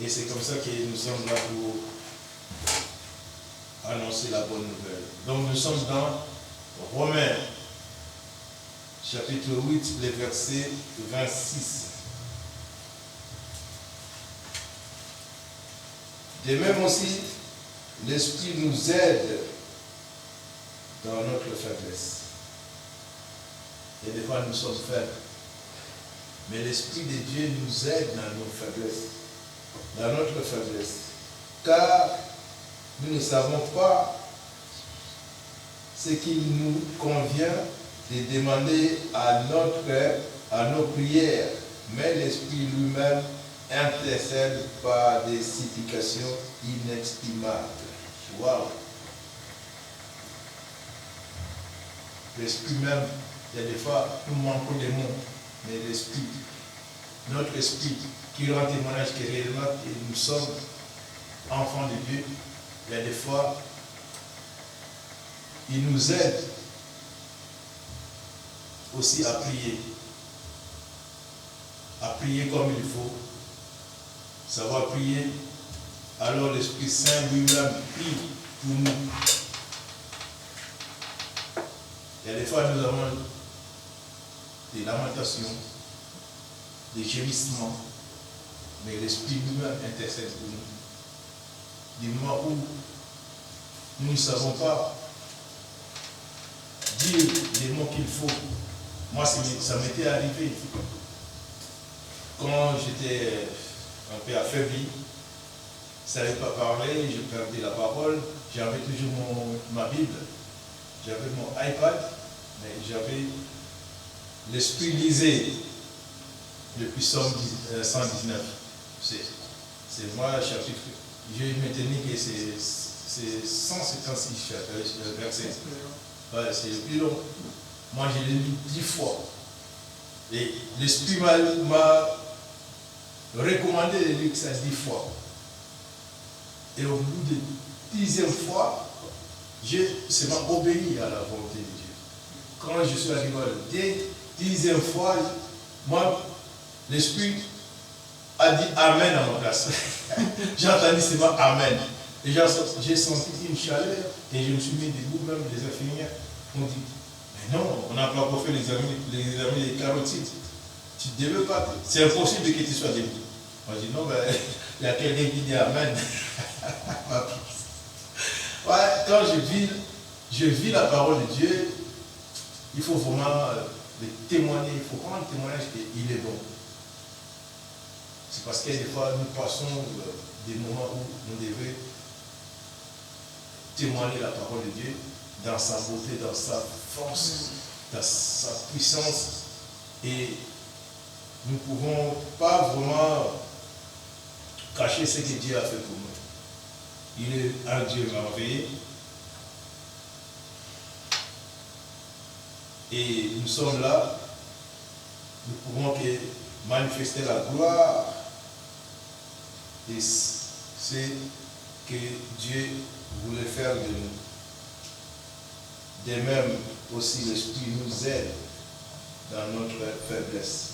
Et c'est comme ça que nous sommes là pour annoncer la bonne nouvelle. Donc nous sommes dans Romains, chapitre 8, le verset 26. De même aussi, l'Esprit nous aide dans notre faiblesse. Et des fois nous sommes faibles. Mais l'Esprit de Dieu nous aide dans nos faiblesses. Dans notre faiblesse. Car nous ne savons pas ce qu'il nous convient de demander à nos prières, mais l'Esprit lui-même intercède par des supplications inexprimables. Waouh! L'Esprit même, il y a des fois, nous manquons des mots, mais l'Esprit, notre Esprit, qui rend témoignage que réellement que nous sommes enfants de Dieu, il y a des fois, il nous aide aussi à prier comme il faut, savoir prier. Alors l'Esprit Saint lui-même prie pour nous. Il y a des fois, nous avons des lamentations, des gémissements, mais l'Esprit lui-même intercède pour nous. Des moments où nous ne savons pas dire les mots qu'il faut. Moi, ça m'était arrivé. Quand j'étais un peu affaibli, je ne savais pas parler, je perdais la parole, j'avais toujours ma Bible, j'avais mon iPad, mais j'avais l'Esprit lisait depuis Psaume 119. C'est moi, chapitre. Je maintenais que c'est 156 versets. Ouais, c'est le plus long. Moi, je l'ai lu 10 fois. Et l'Esprit m'a recommandé de lire ça 10 fois. Et au bout de 10e fois, j'ai seulement obéi à la volonté de Dieu. Quand je suis arrivé à la 10e fois, moi, l'Esprit a dit Amen à ma place. J'ai entendu seulement Amen. Et j'ai senti une chaleur et je me suis mis debout, même les infirmières m'ont dit mais non, on n'a pas encore fait les examens des carotides. Tu ne devais pas. C'est impossible que tu sois debout. Moi je dis non, ben, il y a quelqu'un qui dit Amen. Ouais, quand je vis la parole de Dieu, il faut vraiment le témoigner, il faut prendre le témoignage qu'il est bon. C'est parce que des fois nous passons des moments où nous devons témoigner la parole de Dieu dans sa beauté, dans sa force, dans sa puissance. Et nous ne pouvons pas vraiment cacher ce que Dieu a fait pour nous. Il est un Dieu merveilleux. Et nous sommes là, nous pouvons manifester la gloire et c'est que Dieu voulait faire de nous. De même aussi l'Esprit nous aide dans notre faiblesse.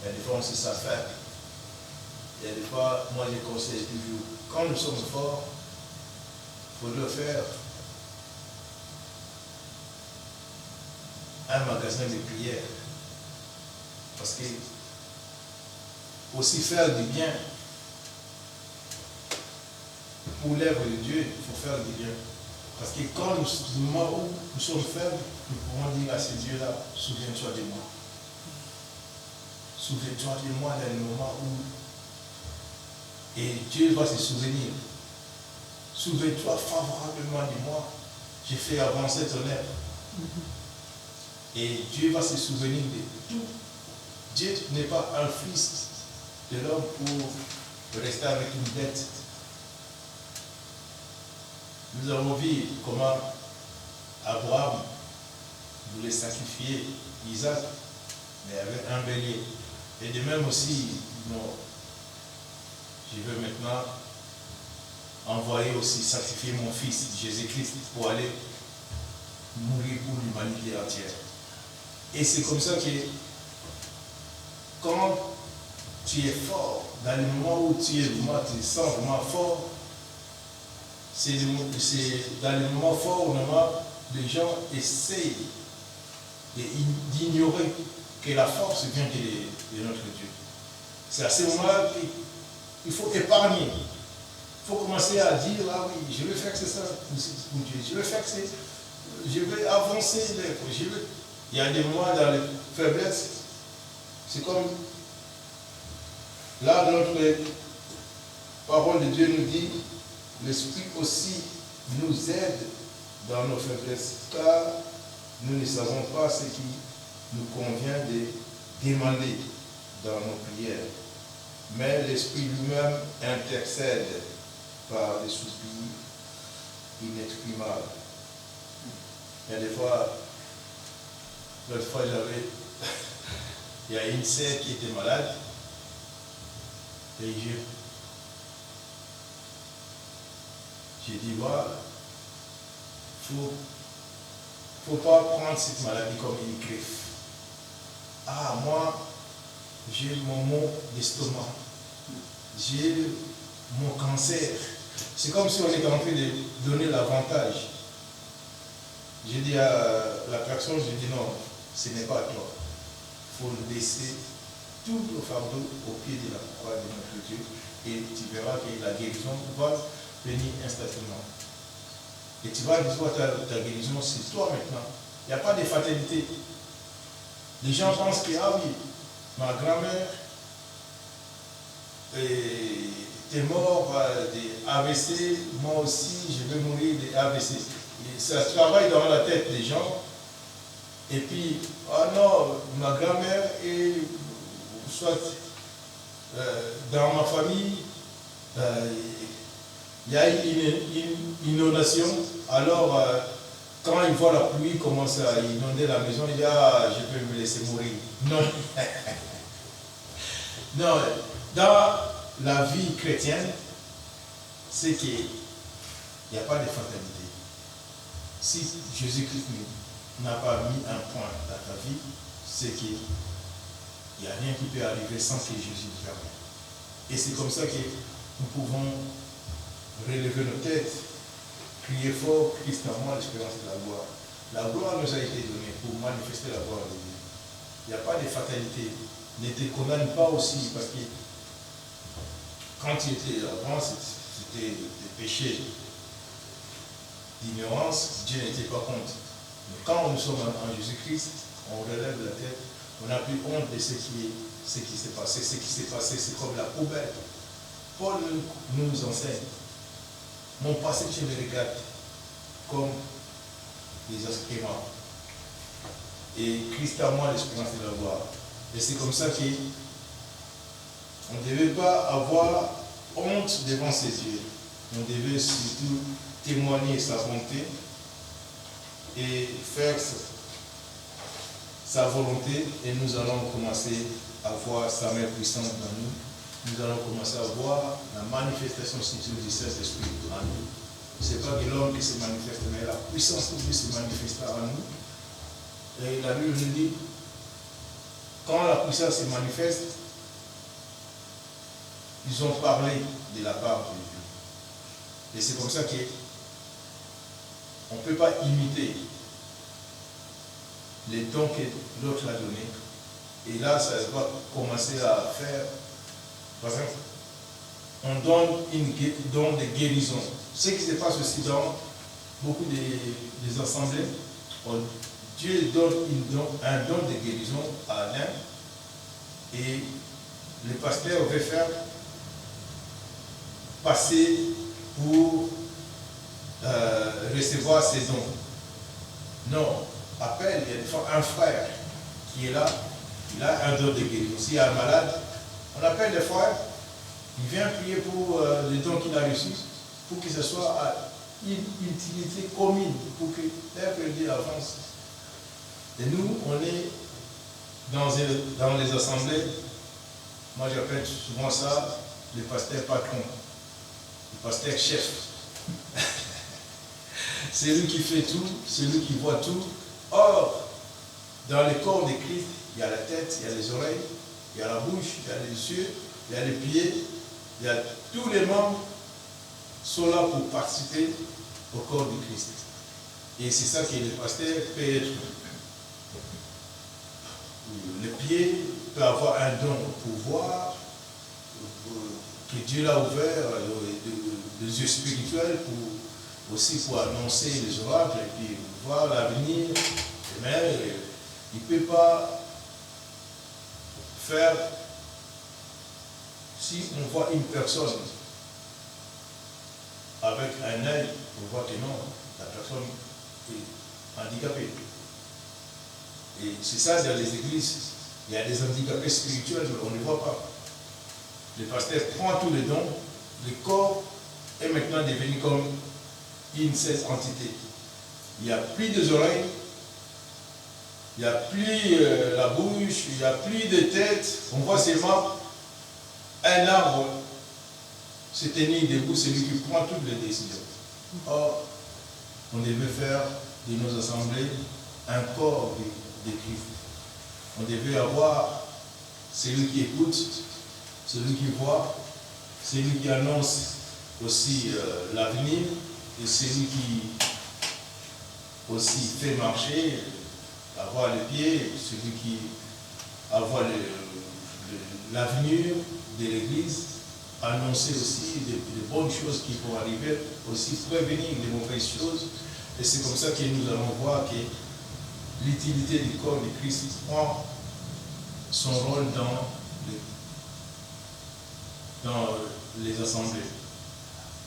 Il y a des fois on se sent faible. Il y a des fois, moi je conseille toujours, quand nous sommes forts, il faudrait faire un magasin de prière. Parce que aussi faire du bien pour l'œuvre de Dieu, il faut faire du bien. Parce que quand nous, moment où nous sommes faibles, nous pouvons dire à ce Dieu-là, souviens-toi de moi. Souviens-toi de moi dans le moment où. Et Dieu va se souvenir. Souviens-toi favorablement de moi. J'ai fait avancer ton œuvre. Et Dieu va se souvenir de tout. Dieu n'est pas un fils de l'homme pour rester avec une dette. Nous avons vu comment Abraham voulait sacrifier Isaac, mais avec un bélier. Et de même aussi, non, je veux maintenant envoyer aussi sacrifier mon fils Jésus-Christ pour aller mourir pour l'humanité entière. Et c'est comme ça que quand tu es fort, dans le moment où tu es vraiment, tu te sens vraiment fort, c'est dans le moment fort où les gens essayent d'ignorer que la force vient de notre Dieu. C'est à ce moment-là qu'il faut épargner. Il faut commencer à dire, ah oui, je vais faire que c'est ça pour Dieu. Je vais faire que c'est. Je vais avancer. Il y a des moments dans les faiblesses. C'est comme là, notre parole de Dieu nous dit, l'Esprit aussi nous aide dans nos faiblesses. Car nous ne savons pas ce qui nous convient de demander dans nos prières. Mais l'Esprit lui-même intercède par des soupirs inexprimables. Et des fois, l'autre fois, il y a une sœur qui était malade, et j'ai dit, voilà, faut pas prendre cette maladie comme une griffe. Ah, moi, j'ai mon mot d'estomac, j'ai mon cancer. C'est comme si on était en train de donner l'avantage. J'ai dit à la personne, j'ai dit non, ce n'est pas à toi. Il faut laisser tout le fardeau au pied de la croix de notre Dieu et tu verras que la guérison va venir instantanément. Et tu vas recevoir ta guérison, c'est toi maintenant. Il n'y a pas de fatalité. Les gens pensent que, ah oui, ma grand-mère est morte des AVC, moi aussi je vais mourir des AVC. Et ça travaille dans la tête des gens. Et puis, ah non, ma grand-mère est, soit dans ma famille, il y a une inondation, alors quand il voit la pluie commence à inonder la maison, il dit ah, je peux me laisser mourir. Non. Non, dans la vie chrétienne, c'est qu'il n'y a pas de fatalité. Si Jésus-Christ n'a pas mis un point dans ta vie, c'est qu'il n'y a rien qui peut arriver sans que Jésus le permette. Et c'est comme ça que nous pouvons relever nos têtes, crier fort, Christ en moi, l'espérance de la gloire. La gloire nous a été donnée pour manifester la gloire de Dieu. Il n'y a pas de fatalité. Ne te condamne pas aussi, parce que quand tu étais avant, c'était des péchés d'ignorance, Dieu n'était pas contre. Mais quand nous sommes en Jésus-Christ, on relève la tête, on n'a plus honte de ce qui s'est passé. Ce qui s'est passé, c'est comme la poubelle. Paul nous enseigne. Mon passé, je le regarde comme les excréments. Et Christ à moi, l'espérance de la gloire. Et c'est comme ça qu'on ne devait pas avoir honte devant ses yeux. On devait surtout témoigner sa bonté et faire sa volonté. Et nous allons commencer à voir sa main puissante dans nous. Nous allons commencer à voir la manifestation spirituelle du Saint-Esprit en nous. Ce n'est pas que l'homme qui se manifeste, mais la puissance de Dieu se manifestera en nous. Et la Bible nous dit, quand la puissance se manifeste, ils ont parlé de la part de Dieu. Et c'est comme ça qu'on ne peut pas imiter les dons que l'autre a donnés. Et là, ça va commencer à faire. Par exemple, on donne un don de guérison. Ce qui se passe aussi dans beaucoup des assemblées, Dieu donne un don de guérison à l'un et le pasteur veut faire passer pour recevoir ses dons. Non, appelle un frère qui est là, il a un don de guérison. S'il y a un malade, on appelle le frère, il vient prier pour les dons qu'il a reçus, pour que ce soit à une utilité commune, pour que l'œuvre de Dieu avance. Et nous, on est dans les assemblées, moi j'appelle souvent ça le pasteur patron, le pasteur chef. C'est lui qui fait tout, c'est lui qui voit tout. Or, dans le corps de Christ, il y a la tête, il y a les oreilles, il y a la bouche, il y a les yeux, il y a les pieds, il y a tous les membres sont là pour participer au corps de Christ. Et c'est ça que le pasteur peut être. Le pied peut avoir un don pour voir, que Dieu l'a ouvert, les yeux spirituels, aussi pour annoncer les oracles, et puis voir l'avenir. Mais il ne peut pas faire, si on voit une personne avec un œil, on voit que non, la personne est handicapée. Et c'est ça dans les églises. Il y a des handicapés spirituels, mais on ne les voit pas. Le pasteur prend tous les dons, le corps est maintenant devenu comme une seule entité. Il n'y a plus des oreilles, il n'y a plus la bouche, il n'y a plus de tête. On voit seulement un arbre se tenir debout, celui qui prend toutes les décisions. Or, on devait faire de nos assemblées un corps de Christ. On devait avoir celui qui écoute, celui qui voit, celui qui annonce aussi l'avenir et celui qui aussi fait marcher, avoir les pieds, celui qui avoir l'avenir de l'Église, annoncer aussi des bonnes choses qui vont arriver, aussi prévenir les mauvaises choses. Et c'est comme ça que nous allons voir que l'utilité du corps de Christ prend son rôle dans les assemblées.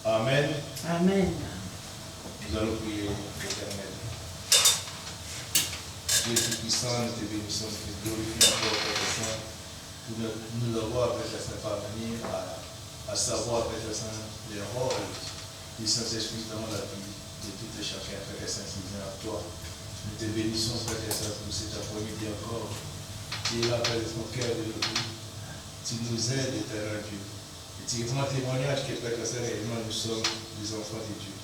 Amen. Amen. Nous allons prier l'Éternel. Dieu Tout-Puissant, nous te bénissons, nous te glorifions encore, Père Saint, pour nous avoir, Père Saint, parvenir à savoir, Père Saint, les rôles du Saint-Esprit dans la vie de tout et chacun, Père Saint, qui vient à toi. Nous te bénissons, Père Saint, pour cet après-midi encore. Tu es là, Père, ton cœur de nos vies. Tu nous aides, éternel Dieu. Et tu rends témoignage que, Père Saint, réellement, nous sommes des enfants de Dieu.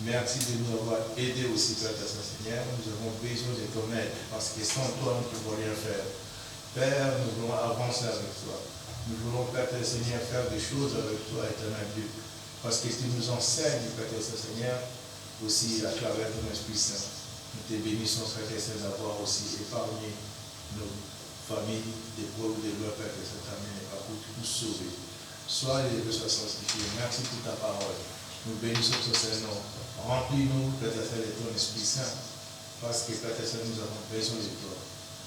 Merci de nous avoir aidés aussi, Père Seigneur. Nous avons besoin de ton aide, parce que sans toi, nous ne pouvons rien faire. Père, nous voulons avancer avec toi. Nous voulons, Père Seigneur, faire des choses avec toi, éternel Dieu. Parce que tu nous enseignes, Père Seigneur, aussi à travers ton Esprit Saint. Nous te bénissons, Père Seigneur, d'avoir aussi épargné nos familles, des pauvres, des lois, Père Seigneur, et par pour nous sauver. Sois élevé, sois sanctifié. Merci pour ta parole. Nous bénissons ton Seigneur. Remplis-nous, Père Seigneur, de ton Esprit Saint. Parce que, Père Seigneur, nous avons besoin de toi.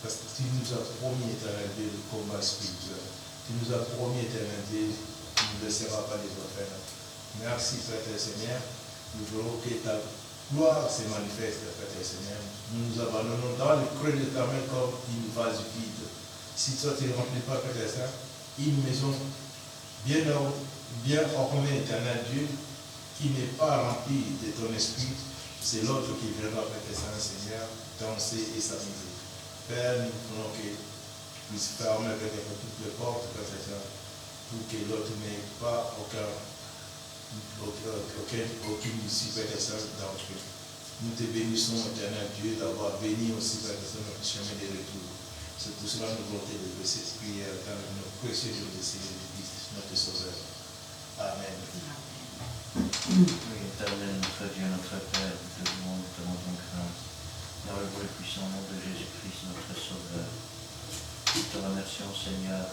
Parce que tu nous as promis, éternel Dieu, le combat spirituel. Tu nous as promis, éternel Dieu, tu ne nous laisseras pas les orphelins. Merci, Père Seigneur. Nous voulons que ta gloire se manifeste, Père Seigneur. Nous nous abandonnons dans le creux de ta main comme une vase vide. Si toi, tu ne remplis pas, Père Seigneur, une maison bien ornée, éternel Dieu, qui n'est pas remplie de ton esprit, c'est l'autre qui viendra, Père Seigneur, danser et s'amuser. Père, nous voulons que tu puisses fermer peut-être toutes les portes, Père Seigneur, pour que l'autre n'ait pas aucune issue, Père Seigneur, d'entrée. Nous te bénissons, éternel Dieu, d'avoir béni aussi, Père Seigneur, notre chemin de retour. C'est pour cela que nous voulons te lever cette prière dans le précieux nom de Seigneur Jésus, notre Sauveur. Amen. Oui, éternel, notre Dieu, notre Père, nous te louons, nous te rendons grâce. Dans le beau et puissant nom de Jésus-Christ, notre Sauveur. Nous te remercions, Seigneur,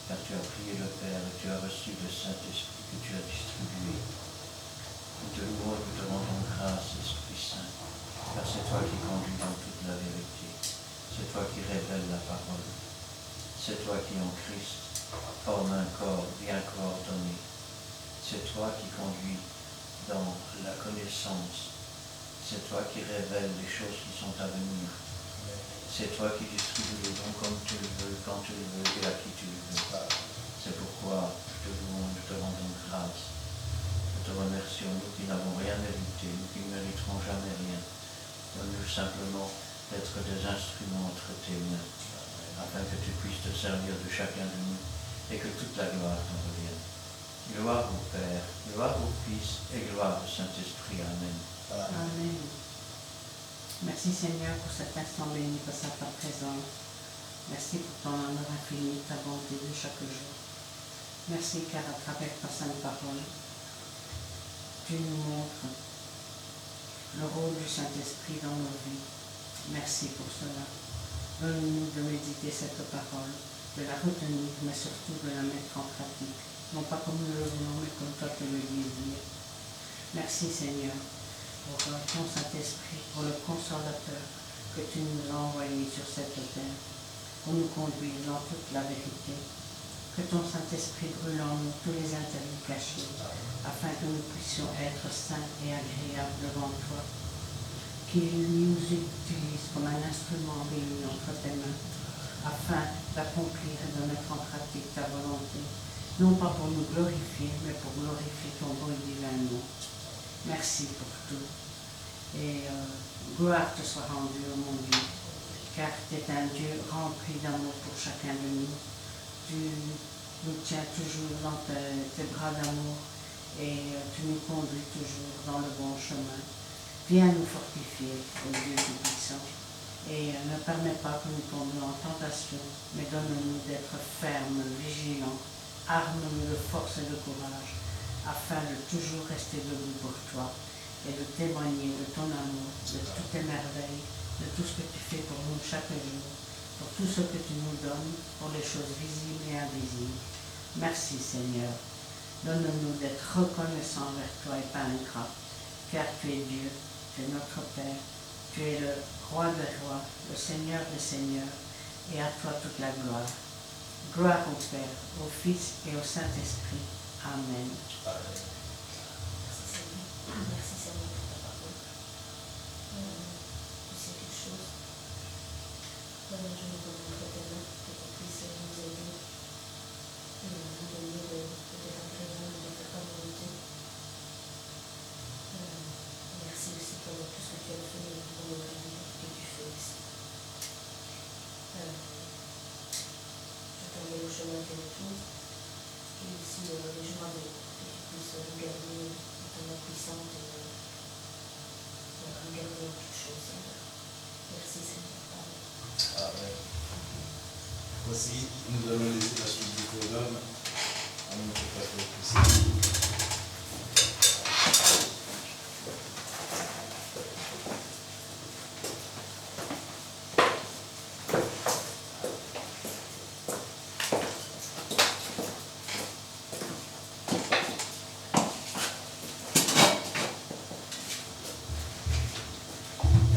car tu as prié le Père et tu as reçu le Saint-Esprit que tu as distribué. Nous te louons et nous te rendons grâce, Esprit Saint, car c'est toi qui conduis dans toute la vérité. C'est toi qui révèles la parole. C'est toi qui, en Christ, forme un corps bien coordonné. C'est toi qui conduis dans la connaissance. C'est toi qui révèles les choses qui sont à venir. C'est toi qui distribues les dons comme tu le veux, quand tu le veux et à qui tu le veux. C'est pourquoi nous te louons, nous te rendons grâce. Nous te remercions, nous qui n'avons rien mérité, nous qui ne mériterons jamais rien. Donne-nous simplement d'être des instruments entre tes mains, afin que tu puisses te servir de chacun de nous et que toute la gloire t'en revienne. Gloire au Père, gloire au Fils et gloire au Saint-Esprit. Amen. Amen. Merci Seigneur pour cet instant béni par ta présence. Merci pour ton amour infini, ta bonté de chaque jour. Merci car à travers ta sainte parole, tu nous montres le rôle du Saint-Esprit dans nos vies. Merci pour cela. Donne-nous de méditer cette parole, de la retenir, mais surtout de la mettre en pratique. Non pas comme nous le voulons, mais comme toi tu le dis. Merci Seigneur pour ton Saint-Esprit, pour le Consolateur que tu nous as envoyé sur cette terre, pour nous conduire dans toute la vérité. Que ton Saint-Esprit brûle en nous tous les interdits cachés, afin que nous puissions être saints et agréables devant toi. qu'il nous utilise comme un instrument béni entre tes mains, afin d'accomplir et de mettre en pratique ta volonté, non pas pour nous glorifier, mais pour glorifier ton beau et divin nom. Merci pour tout. Et gloire te soit rendue, oh mon Dieu, car tu es un Dieu rempli d'amour pour chacun de nous. Tu nous tiens toujours dans tes bras d'amour et tu nous conduis toujours dans le bon chemin. Viens nous fortifier, ô Dieu Tout-Puissant, et ne permets pas que nous tombions en tentation, mais donne-nous d'être fermes, vigilants, arme-nous de force et de courage, afin de toujours rester debout pour toi et de témoigner de ton amour, de toutes tes merveilles, de tout ce que tu fais pour nous chaque jour, pour tout ce que tu nous donnes, pour les choses visibles et invisibles. Merci Seigneur. Donne-nous d'être reconnaissants envers toi et pas ingrats, car tu es Dieu, tu es notre Père, tu es le Roi des rois, le Seigneur des seigneurs, et à toi toute la gloire. Gloire au Père, au Fils et au Saint-Esprit. Amen. Merci Seigneur pour ta parole. Tu sais quelque chose. Je nous demande entre tes mains que tu puisses nous aider, nous donner peut-être un raison de faire ta volonté. Merci aussi pour tout ce que tu as fait dans nos vies et que tu fais aussi. Je t'emmène au chemin de retour et aussi les jours à venir, que tu puisses nous garder dans ta main puissante et nous garder en toutes choses, Seigneur. Merci Seigneur. Amen. Voici, nous allons laisser la suite du programme à notre pasteur Christ.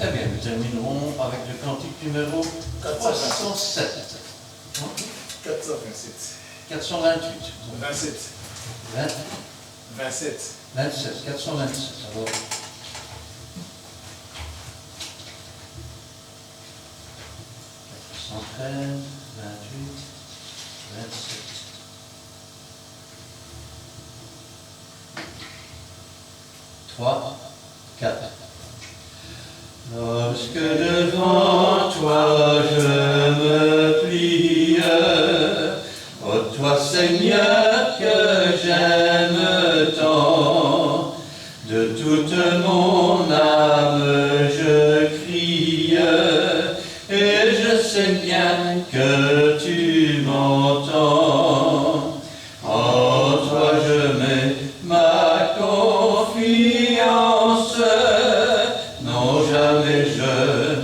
Eh bien, nous terminerons avec le cantique numéro 407. 427. 428. 27. 20, 27. 27, 427. Alors, « 113, 28, 27. Trois, 4. Lorsque devant toi je me plie, ô toi Seigneur que j'aime tant, de toute mon âme je crie, et je sais bien que tu m'entends. En toi je mets ma confiance, non jamais je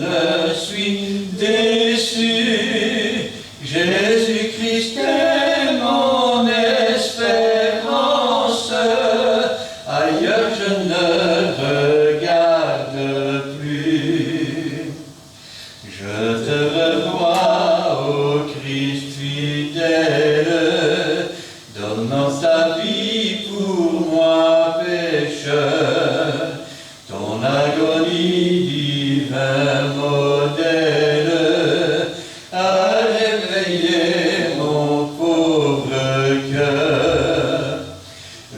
ne suis déçu. Jésus-Christ est mon espérance, ailleurs je ne regarde plus. Je te revois, ô Christ fidèle, donnant ta vie pour moi pécheur. Ton agonie divin modèle a réveillé mon pauvre cœur.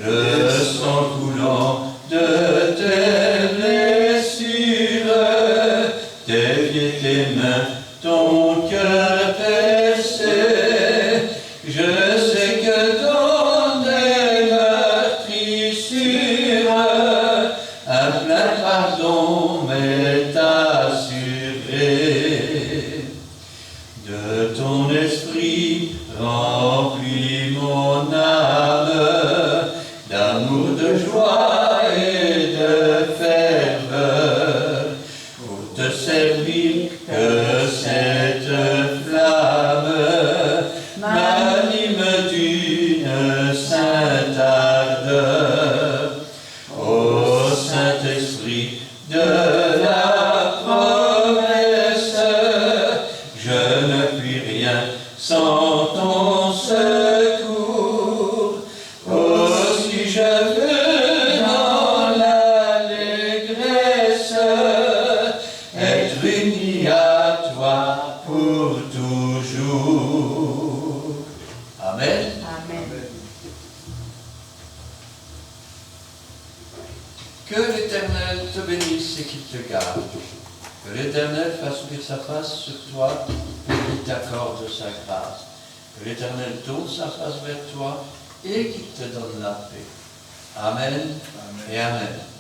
Le sang coulant de tes blessures, tes pieds, tes mains, ton cœur percé, je sais que dans des meurtrissures, un plein pardon m'est assuré. De ton esprit remplis mon âme, d'amour, de joie et de ferveur, pour te servir que cette flamme m'anime d'une sainte ardeur. Ô Saint-Esprit de la promesse, je ne puis rien sans ton secours. Aussi je veux dans l'allégresse pour toujours. Amen. Amen. Que l'Éternel te bénisse et qu'il te garde. Que l'Éternel fasse ouvrir sa face sur toi et qu'il t'accorde sa grâce. Que l'Éternel tourne sa face vers toi et qu'il te donne la paix. Amen. Et Amen.